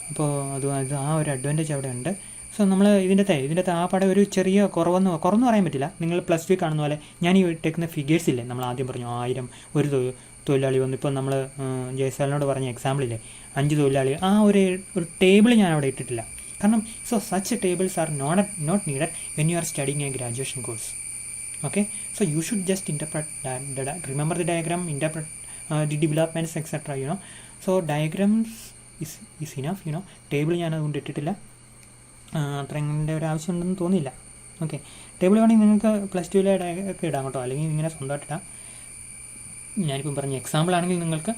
അപ്പോൾ അത് ആ ഒരു അഡ്വാൻറ്റേജ് അവിടെ ഉണ്ട്. സോ നമ്മൾ ഇതിൻ്റെ ആ പടം ഒരു ചെറിയ കുറവെന്ന് പറയാൻ പറ്റില്ല. നിങ്ങൾ പ്ലസ് ടു കാണുന്ന പോലെ ഞാൻ ഈ ഇട്ടേക്കുന്ന ഫിഗേഴ്സ് ഇല്ലേ, നമ്മൾ ആദ്യം പറഞ്ഞു 1000 ഒരു തൊഴിലാളി വന്നു. ഇപ്പോൾ നമ്മൾ ജയസാലിനോട് പറഞ്ഞ എക്സാമ്പിളില്ലേ 5 തൊഴിലാളി, ആ ഒരു ടേബിൾ ഞാൻ അവിടെ ഇട്ടിട്ടില്ല. കാരണം such tables are not needed when you are studying a graduation course. Okay, so you should just interpret, remember the diagram, interpret the developments etcetera, you know. So diagrams is enough, you know. Table ഞാൻ അതുകൊണ്ട് ഇട്ടിട്ടില്ല, അത്രയുടെ ഒരു ആവശ്യം ഉണ്ടെന്ന് തോന്നിയില്ല. Okay, table വേണമെങ്കിൽ നിങ്ങൾക്ക് plus ടുവിലെ ഒക്കെ ഇടാം കേട്ടോ, അല്ലെങ്കിൽ ഇങ്ങനെ സ്വന്തമായിട്ട് ഇടാം. ഞാനിപ്പം പറഞ്ഞ എക്സാമ്പിൾ ആണെങ്കിൽ നിങ്ങൾക്ക്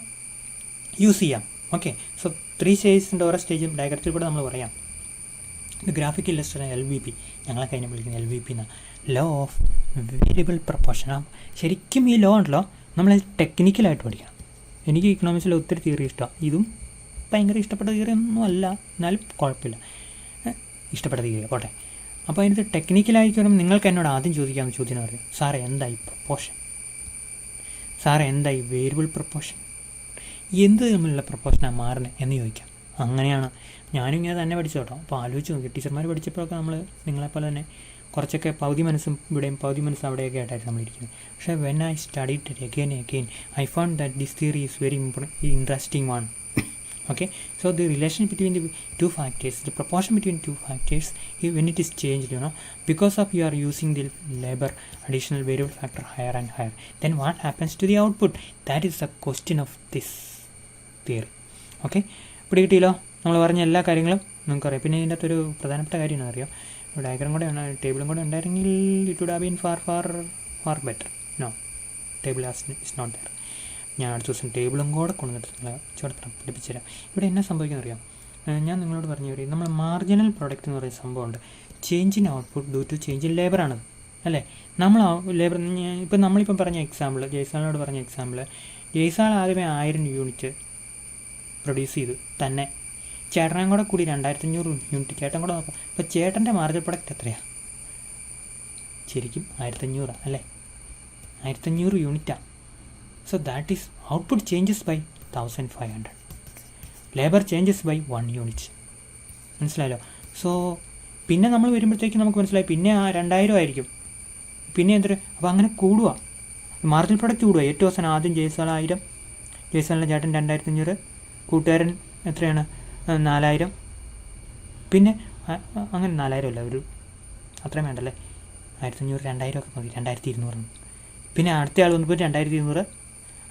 യൂസ് ചെയ്യാം. ഓക്കെ, സോ 3 സ്റ്റേജസിൻ്റെ ഓരോ സ്റ്റേജും ഡയഗ്രത്തിൽ കൂടെ നമ്മൾ പറയാം. ഇത് ഗ്രാഫിക് ഇല്ലസ്ട്രേഷൻ LVP, ഞങ്ങളൊക്കെ അതിനെ വിളിക്കുന്നത് LVP എന്നാണ്, ലോ ഓഫ് വേരിയബിൾ പ്രൊപ്പോർഷൻ. ശരിക്കും ഈ ലോ ഉണ്ടല്ലോ നമ്മൾ ടെക്നിക്കലായിട്ട് പഠിക്കണം. എനിക്ക് ഇക്കണോമിക്സിൽ ഒത്തിരി തിയറി ഇഷ്ടമാണ്, ഇതും ഭയങ്കര ഇഷ്ടപ്പെട്ട തിയറി ഒന്നും അല്ല, എന്നാലും കുഴപ്പമില്ല, ഇഷ്ടപ്പെട്ട തിയറി പോട്ടെ. അപ്പോൾ അതിനകത്ത് ടെക്നിക്കലായിട്ട് വരുമ്പോൾ നിങ്ങൾക്ക് എന്നോട് ആദ്യം ചോദിക്കാവുന്ന ചോദ്യം എന്ന് പറയും, സാറേ എന്തായി പ്രൊപ്പോർഷൻ, സാറേ എന്തായി വേരിയബിൾ പ്രൊപ്പോർഷൻ, എന്ത് തമ്മിലുള്ള പ്രൊപ്പോർഷനാണ് മാറുന്നത് എന്ന് ചോദിക്കാം. അങ്ങനെയാണ് ഞാനും ഇങ്ങനെ തന്നെ പഠിച്ചു കേട്ടോ. അപ്പോൾ ആലോചിച്ച് നോക്കി, ടീച്ചർമാർ പഠിച്ചപ്പോഴൊക്കെ നമ്മൾ നിങ്ങളെപ്പോലെ തന്നെ കുറച്ചൊക്കെ പകുതി മനസ്സും ഇവിടെയും പകുതി മനസ്സും അവിടെയൊക്കെ ആയിട്ടായിരുന്നു നമ്മളിരിക്കുന്നത്. പക്ഷേ when I studied it again I found that this theory is very interesting one. Okay, so the relation between the two factors, the proportion between two factors, when it is changed, you know, because of you are using the labor additional variable factor higher and higher, then what happens to the output? That is the question of this theory. Okay, പിടികിട്ടിയല്ലോ നമ്മൾ പറഞ്ഞ എല്ലാ കാര്യങ്ങളും നിങ്ങൾക്കറിയാം. പിന്നെ ഇതിൻ്റെ അകത്തൊരു പ്രധാനപ്പെട്ട കാര്യം എന്ന് അറിയാം, ഡയഗ്രാം കൂടെ ടേബിളും കൂടെ ഉണ്ടായിരുന്നെങ്കിൽ it would have been far better. No, table is not there. ഞാൻ അടുത്ത ദിവസം ടേബിളും കൂടെ കൊണ്ടുവന്നിട്ട് നിങ്ങളെ ചോടത്തരം പഠിപ്പിച്ചു തരാം. ഇവിടെ എന്നാ സംഭവിക്കുന്നത് അറിയാം, ഞാൻ നിങ്ങളോട് പറഞ്ഞു വരും, നമ്മൾ മാർജിനൽ പ്രോഡക്റ്റ് എന്ന് പറയുന്ന സംഭവമുണ്ട്. Change in output due to change in ലേബറാണത്, അല്ലേ? നമ്മൾ ലേബർ, ഇപ്പം നമ്മളിപ്പം പറഞ്ഞ എക്സാമ്പിൾ, ജയ്സാളിനോട് പറഞ്ഞ എക്സാമ്പിൾ, ജയ്സാൾ ആദ്യമേ 1000 യൂണിറ്റ് പ്രൊഡ്യൂസ് ചെയ്തു തന്നെ, ചേട്ടനും കൂടെ കൂടി 2500 യൂണിറ്റ് ചേട്ടൻ കൂടെ നോക്കാം. ഇപ്പോൾ ചേട്ടൻ്റെ മാർജിനൽ പ്രൊഡക്റ്റ് എത്രയാണ്? ശരിക്കും 1500 അല്ലേ? 1500 യൂണിറ്റാണ്. So that is output changes by 1500, labor changes by 1 unit. മനസ്സിലായല്ലോ? സോ പിന്നെ നമ്മൾ വരുമ്പോഴത്തേക്ക് നമുക്ക് മനസ്സിലായി പിന്നെ 2000 ആയിരിക്കും, പിന്നെ എന്തൊരു, അപ്പോൾ അങ്ങനെ കൂടുക, മാർജിനൽ പ്രൊഡക്റ്റ് കൂടുക. ഏറ്റവും അവസാനം ആദ്യം ജയ്സാൾ 1000, ജയ്സാളിൻ്റെ ചേട്ടൻ 2500, കൂട്ടുകാരൻ എത്രയാണ് 4000, പിന്നെ അങ്ങനെ 4000 അല്ല, ഒരു അത്രയും വേണ്ടല്ലേ, 1500 2000 ഒക്കെ മതി, 2200. പിന്നെ അടുത്ത ആൾ വന്നപ്പോൾ 2200.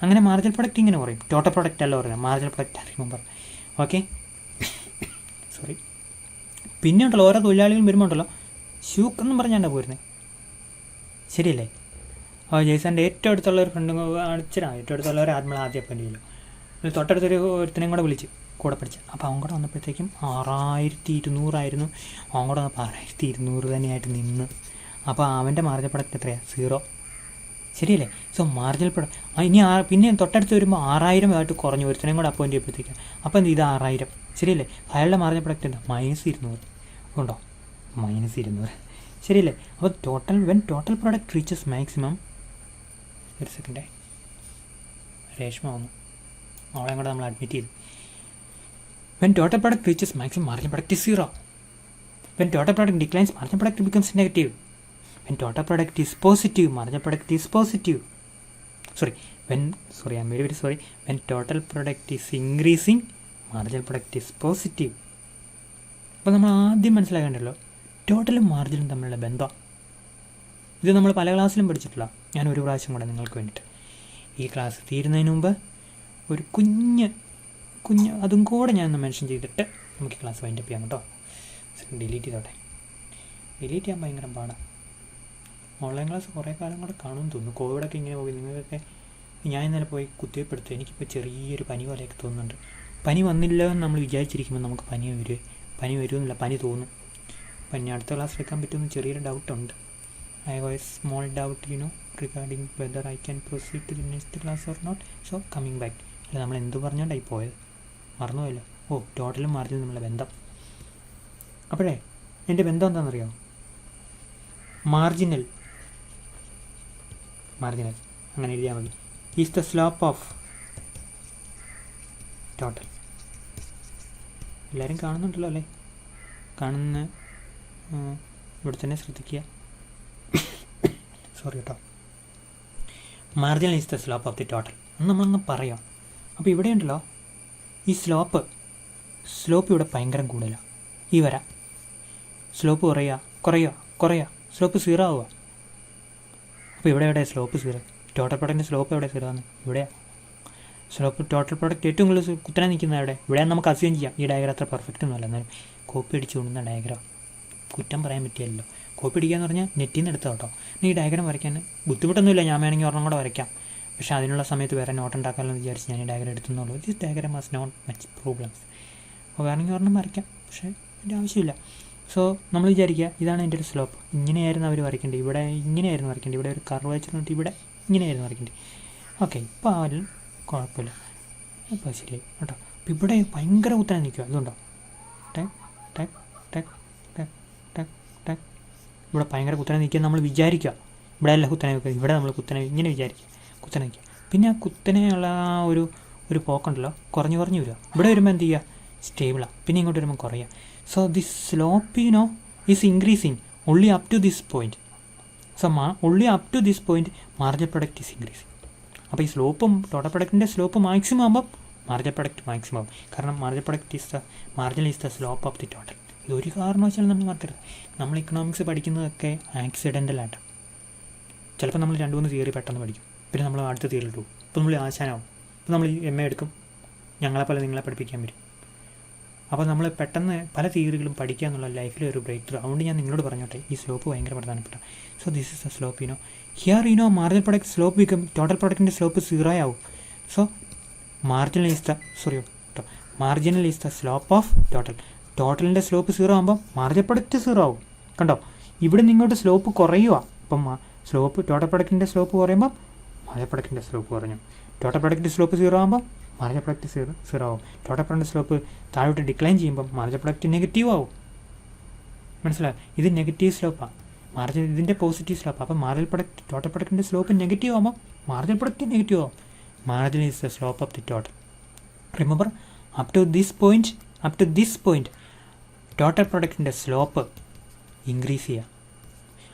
അങ്ങനെ മാർജിനൽ പ്രൊഡക്റ്റ് ഇങ്ങനെ പറയും, ടോട്ടൽ പ്രൊഡക്റ്റ് അല്ല പറയുന്നത്, marginal product remember. Okay, sorry. പിന്നെ ഉണ്ടല്ലോ ഓരോ തൊഴിലാളികളും വരുമ്പോൾ ഉണ്ടല്ലോ ഷൂക്കെന്നും പറഞ്ഞാണ്ടാ പോരുന്നത്, ശരിയല്ലേ? അപ്പോൾ ജയ്സാൻ്റെ ഏറ്റവും അടുത്തുള്ള ഒരു ഫ്രണ്ട് അടിച്ചിടാം, ഏറ്റവും അടുത്തുള്ളവരെ നമ്മൾ ആദ്യം അപ്പൻ്റെ ചെയ്യല്ലോ, തൊട്ടടുത്തൊരു ഒരുത്തനെയും കൂടെ വിളിച്ച് കൂടെ പഠിച്ച്. അപ്പോൾ അവൻ കൂടെ വന്നപ്പോഴത്തേക്കും 6200 ആയിരുന്നു, അവൻ കൂടെ വന്നപ്പോൾ 6200 തന്നെയായിട്ട് നിന്ന്. അപ്പോൾ അവൻ്റെ മാർജിനൽ പ്രൊഡക്റ്റ് എത്രയാണ്? 0, ശരിയല്ലേ? സോ മാർജിനൽ പ്രൊഡക്റ്റ് ഇനി പിന്നെ തൊട്ടടുത്ത് വരുമ്പോൾ 6000 ആയിട്ട് കുറഞ്ഞു, ഒരുത്തനെയും കൂടെ അപ്പോയിൻ്റ് ചെയ്യപ്പോഴത്തേക്കും. അപ്പോൾ എന്ത്, ഇത് 6000, ശരിയല്ലേ? അയാളുടെ മാർജിനൽ പ്രൊഡക്റ്റ് എന്താ? -200 ഉണ്ടോ? -200, ശരിയല്ലേ? അപ്പോൾ ടോട്ടൽ പ്രൊഡക്റ്റ് റീച്ചസ് മാക്സിമം, ഒരു സെക്കൻഡേ, രേഷ്മ വന്നു, അവളെയും കൂടെ നമ്മൾ അഡ്മിറ്റ് ചെയ്തു. When total product reaches maximum marginal product is 0. When total product declines marginal product becomes negative. When total product is positive, marginal product is positive. I'm very sorry. When total product is increasing, marginal product is positive. അപ്പോൾ നമ്മൾ ആദ്യം മനസ്സിലാക്കേണ്ടല്ലോ ടോട്ടലും മാർജിനും തമ്മിലുള്ള ബന്ധം. ഇത് നമ്മൾ പല ക്ലാസ്സിലും പഠിച്ചിട്ടില്ല, ഞാൻ ഒരു പ്രാവശ്യം കൂടെ നിങ്ങൾക്ക് വേണ്ടിയിട്ട് ഈ ക്ലാസ് തീരുന്നതിന് മുമ്പ് ഒരു കുഞ്ഞ് അതും കൂടെ ഞാനൊന്ന് മെൻഷൻ ചെയ്തിട്ട് നമുക്ക് ക്ലാസ് വൈൻഡപ്പ് ചെയ്യാം കേട്ടോ. ഡിലീറ്റ് ചെയ്തോട്ടെ, ഡിലീറ്റ് ചെയ്യാൻ ഭയങ്കര പാടാണ്. ഓൺലൈൻ ക്ലാസ് കുറേ കാലം കൂടെ കാണുമെന്ന് തോന്നുന്നു. കോവിഡൊക്കെ ഇങ്ങനെ പോയി, നിങ്ങൾക്കൊക്കെ ഞാൻ ഇന്നലെ പോയി കുത്തിവെപ്പെടുത്തു, എനിക്കിപ്പോൾ ചെറിയൊരു പനി പോലെയൊക്കെ തോന്നുന്നുണ്ട്. പനി വന്നില്ല എന്ന് നമ്മൾ വിചാരിച്ചിരിക്കുമ്പോൾ നമുക്ക് പനി വരുമെന്നില്ല, പനി തോന്നും. പനി അടുത്ത ക്ലാസ് എടുക്കാൻ പറ്റുമെന്ന് ചെറിയൊരു ഡൗട്ടുണ്ട്. I have a small doubt regarding whether I can proceed to the next class or not. So coming back. അല്ല, നമ്മൾ എന്ത് പറഞ്ഞുകൊണ്ടായി പോയത്, മറന്നുപോയല്ലോ. ടോട്ടലും മാർജിനും തമ്മിലുള്ള ബന്ധം. അപ്പോഴേ എൻ്റെ ബന്ധം എന്താണെന്നറിയാമോ? മാർജിനൽ അങ്ങനെ എഴുതിയാൽ മതി. Is the slope of total. എല്ലാവരും കാണുന്നുണ്ടല്ലോ അല്ലേ? കാണുന്ന ഇവിടെ തന്നെ ശ്രദ്ധിക്കുക. സോറി കേട്ടോ. Marginal is the slope of the total എന്ന് നമ്മളങ്ങ് പറയാം. അപ്പോൾ ഇവിടെ ഉണ്ടല്ലോ ഈ സ്ലോപ്പ് ഇവിടെ ഭയങ്കര കൂടുതലാണ്. ഈ വര സ്ലോപ്പ് കുറയുക സ്ലോപ്പ് 0 ആവുക. അപ്പോൾ ഇവിടെ എവിടെയാണ് സ്ലോപ്പ് 0? ടോട്ടൽ പ്രൊഡക്റ്റിൻ്റെ സ്ലോപ്പ് എവിടെ 0 ആണ്? ഇവിടെയാണ് സ്ലോപ്പ്. ടോട്ടൽ പ്രൊഡക്റ്റ് ഏറ്റവും കൂടുതൽ കുത്തനെ നിൽക്കുന്നത് എവിടെ? ഇവിടെ നമുക്ക് അസ്യൂം ചെയ്യാം. ഈ ഡയഗ്രം അത്ര പെർഫെക്റ്റ് ഒന്നുമല്ല, എന്നാലും കോപ്പി അടിച്ച് കൊണ്ടുവന്ന ഡയഗ്രം കുറ്റം പറയാൻ പറ്റിയല്ലോ. കോപ്പി അടിക്കുക എന്ന് പറഞ്ഞാൽ നെറ്റിൽ നിന്ന് എടുത്തോ കേട്ടോ. ഈ ഡയഗ്രം വരയ്ക്കാൻ ബുദ്ധിമുട്ടൊന്നുമില്ല. ഞാൻ വേണമെങ്കിൽ ഒരെണ്ണം കൂടെ വരയ്ക്കാം. പക്ഷേ അതിനുള്ള സമയത്ത് വേറെ നോട്ട് ഉണ്ടാക്കാമെന്ന് വിചാരിച്ച് ഞാൻ ഈ ഡയഗ്രം എടുത്തുന്നുള്ളൂ. This diagram has not much problems. അപ്പോൾ വേണമെങ്കിൽ ഒരെണ്ണം വരയ്ക്കാം, പക്ഷേ അതിൻ്റെ ആവശ്യമില്ല. സോ നമ്മൾ വിചാരിക്കുക ഇതാണ് എൻ്റെ ഒരു സ്ലോപ്പ്. ഇങ്ങനെയായിരുന്നു അവർ വരയ്ക്കേണ്ടത്. ഇവിടെ ഇങ്ങനെയായിരുന്നു വരയ്ക്കേണ്ടത്. ഇവിടെ ഒരു കർവ് വെച്ചിട്ട് ഇവിടെ ഇങ്ങനെയായിരുന്നു വരയ്ക്കേണ്ടത്. ഓക്കെ, ഇപ്പോൾ അതിൽ കുഴപ്പമില്ല. അപ്പോൾ ശരിയായി കേട്ടോ. അപ്പോൾ ഇവിടെ ഭയങ്കര കുത്തനെ നിൽക്കുക. അതുകൊണ്ടോ ടെക് ടെക് ടെക് ടെക് ടെക് ടെക് ഇവിടെ ഭയങ്കര കുത്തനെ നിൽക്കുക നമ്മൾ വിചാരിക്കുക. ഇവിടെ അല്ല കുത്തനെ നിൽക്കുക, ഇവിടെ നമ്മൾ കുത്തനെ ഇങ്ങനെ വിചാരിക്കുക, കുത്തനെ നിൽക്കുക. പിന്നെ ആ കുത്തനെയുള്ള ആ ഒരു പോക്കുണ്ടല്ലോ കുറഞ്ഞു വരിക. ഇവിടെ വരുമ്പോൾ എന്ത് ചെയ്യുക? സ്റ്റേബിളാണ്. പിന്നെ ഇങ്ങോട്ട് വരുമ്പോൾ കുറയുക. So this slope is increasing only up to this point. So only up to this point marginal product is increasing. അപ്പോൾ ഈ സ്ലോപ്പും ടോട്ടൽ പ്രൊഡക്റ്റിൻ്റെ സ്ലോപ്പ് മാക്സിമം ആകുമ്പോൾ മാർജിനൽ പ്രൊഡക്റ്റ് മാക്സിമം ആകും. കാരണം marginal is the slope of the total. ഇതൊരു കാരണവശാലും നമ്മൾ മറക്കരുത്. നമ്മൾ ഇക്കണോമിക്സ് പഠിക്കുന്നതൊക്കെ ആക്സിഡൻ്റലായിട്ടാണ്. ചിലപ്പോൾ നമ്മൾ 2-3 തിയറി പെട്ടെന്ന് പഠിക്കും, പിന്നെ നമ്മൾ അടുത്ത തിയറി ഇട്ടു. ഇപ്പോൾ നമ്മൾ ആശാനാവും. ഇപ്പോൾ നമ്മൾ MA എടുക്കും, ഞങ്ങളെപ്പോലെ നിങ്ങളെ പഠിപ്പിക്കാൻ വരും. അപ്പോൾ നമ്മൾ പെട്ടെന്ന് പല തിയറികളും പഠിക്കുക എന്നുള്ള ലൈഫിൽ ഒരു ബ്രേക്ക് ത്രൂ. അതുകൊണ്ട് ഞാൻ നിങ്ങളോട് പറഞ്ഞോട്ടെ, ഈ സ്ലോപ്പ് ഭയങ്കര പ്രധാനപ്പെട്ട. So this is the slope. Here marginal product slope become total പ്രൊഡക്റ്റിൻ്റെ സ്ലോപ്പ് 0 ആവും. So marginal is the slope of total. ടോട്ടലിൻ്റെ സ്ലോപ്പ് 0 ആകുമ്പോൾ മാർജിനൽ പ്രൊഡക്റ്റ് 0 ആവും. കണ്ടോ, ഇവിടെ നിങ്ങോട്ട് സ്ലോപ്പ് കുറയുക. അപ്പം ടോട്ടൽ പ്രൊഡക്റ്റിൻ്റെ സ്ലോപ്പ് കുറയുമ്പോൾ മാർജിനൽ പ്രൊഡക്റ്റിൻ്റെ സ്ലോപ്പ് കുറഞ്ഞു. ടോട്ടൽ പ്രൊഡക്റ്റ് സ്ലോപ്പ് 0 ആകുമ്പോൾ മാർജിനൽ പ്രൊഡക്റ്റ് 0 ആവും. ടോട്ടൽ പ്രൊഡക്റ്റ് സ്ലോപ്പ് താഴോട്ട് ഡിക്ലൈൻ ചെയ്യുമ്പോൾ മാർജിനൽ പ്രൊഡക്റ്റ് നെഗറ്റീവ് ആവും. മനസ്സിലായി? ഇത് നെഗറ്റീവ് സ്ലോപ്പാണ്. ഇതിൻ്റെ പോസിറ്റീവ് സ്ലോപ്പ്. അപ്പോൾ ടോട്ടൽ പ്രൊഡക്റ്റിൻ്റെ സ്ലോപ്പ് നെഗറ്റീവ് ആകുമ്പോൾ മാർജിനൽ പ്രൊഡക്റ്റ് നെഗറ്റീവ് ആവും. Marginal is the slope of the total. Remember, up to this point total പ്രൊഡക്റ്റിൻ്റെ സ്ലോപ്പ് ഇൻക്രീസ് ചെയ്യുക.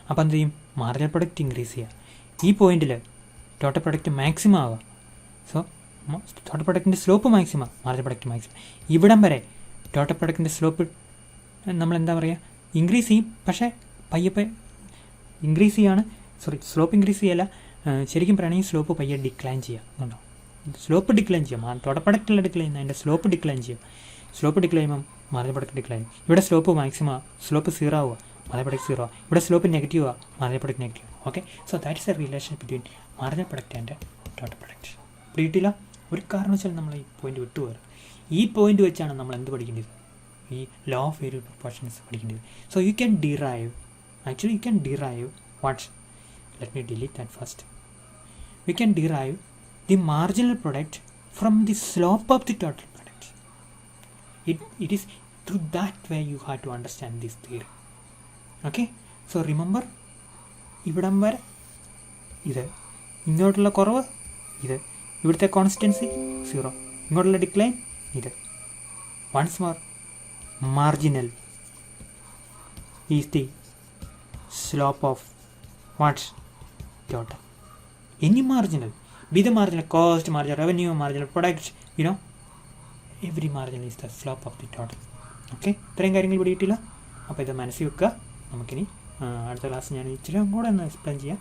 അപ്പോൾ എന്ത് ചെയ്യും? മാർജിനൽ പ്രൊഡക്റ്റ് ഇൻക്രീസ് ചെയ്യുക. ഈ പോയിന്റിൽ ടോട്ടൽ പ്രൊഡക്റ്റ് മാക്സിമം ആവുക. സോ ടോട്ടൽ പ്രൊഡക്റ്റിൻ്റെ slope maximum, marginal product maximum. ഇവിടം വരെ ടോട്ടൽ പ്രൊഡക്റ്റിൻ്റെ സ്ലോപ്പ് നമ്മൾ എന്താ പറയുക, ഇൻക്രീസ് ചെയ്യും. പക്ഷേ പയ്യെ ഇൻക്രീസ് ചെയ്യാണ്. സ്ലോപ്പ് ഇൻക്രീസ് ചെയ്യല്ല, ശരിക്കും പറയുകയാണെങ്കിൽ സ്ലോപ്പ് പയ്യെ ഡിക്ലൈൻ ചെയ്യുക. ഉണ്ടോ? സ്ലോപ്പ് ഡിക്ലൈൻ ചെയ്യാം. ടോട്ടൽ പ്രൊഡക്റ്റിലുള്ള ഡിക്ലൈൻ, അതിൻ്റെ സ്ലോപ്പ് ഡിക്ലൈൻ ചെയ്യും. സ്ലോപ്പ് ഡിക്ലൈൻ ചെയ്യുമ്പോൾ മാർജിനൽ പ്രൊഡക്റ്റ് ഡിക്ലൈൻ. ഇവിടെ സ്ലോപ്പ് മാക്സിമം, സ്ലോപ്പ് 0 ആവുക, മാർജിനൽ പ്രൊഡക്റ്റ് 0 ആവുക. ഇവിടെ സ്ലോപ്പ് നെഗറ്റീവ് ആവുക, marginal product negative. Okay, so that is A relation between marginal product and total product. ഇവിടെ കിട്ടില്ല. ഒരു കാരണവശാലും നമ്മൾ ഈ പോയിന്റ് വിട്ടുപോകരുത്. ഈ പോയിന്റ് വെച്ചാണ് നമ്മൾ എന്ത് പഠിക്കേണ്ടത്? ഈ ലോ ഓഫ് വേരിയബിൾ പ്രൊപ്പോർഷൻസ് പഠിക്കേണ്ടത്. So you can derive what? Let me delete that first. We can derive the marginal product from the slope of the total product. It is through that way you have to understand this theory. Okay? So remember, ഇവിടം വരെ ഇത്, ഇങ്ങോട്ടുള്ള കുറവ് ഇത്, ഇവിടുത്തെ constancy 0, ഇങ്ങോട്ടുള്ള decline ഇത്. Once more, marginal is the slope of what? Total. Any marginal, be the marginal cost, marginal revenue, marginal product, every marginal is the slope of the total. Okay, ഇത്രയും കാര്യങ്ങൾ ഇവിടെ കിട്ടില്ല. അപ്പോൾ ഇത് മനസ്സിൽ വെക്കുക. നമുക്കിനി അടുത്ത ക്ലാസ് ഞാൻ ഇച്ചിരി കൂടെ ഒന്ന് എക്സ്പ്ലെയിൻ ചെയ്യാം.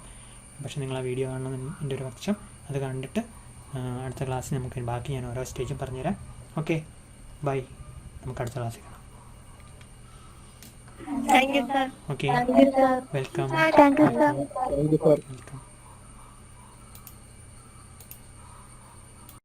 പക്ഷേ നിങ്ങൾ ആ വീഡിയോ കാണണം എൻ്റെ ഒരു പക്ഷം. അത് കണ്ടിട്ട് അടുത്ത ക്ലാസ്സിൽ നമുക്ക് ബാക്കി ഞാൻ ഓരോ സ്റ്റേജും പറഞ്ഞുതരാം. Okay, bye. നമുക്ക് അടുത്ത ക്ലാസ്സിൽ കാണാം. Thank you, sir. Okay. Thank you, sir. Welcome. Thank you, sir. Thank you, sir. Welcome.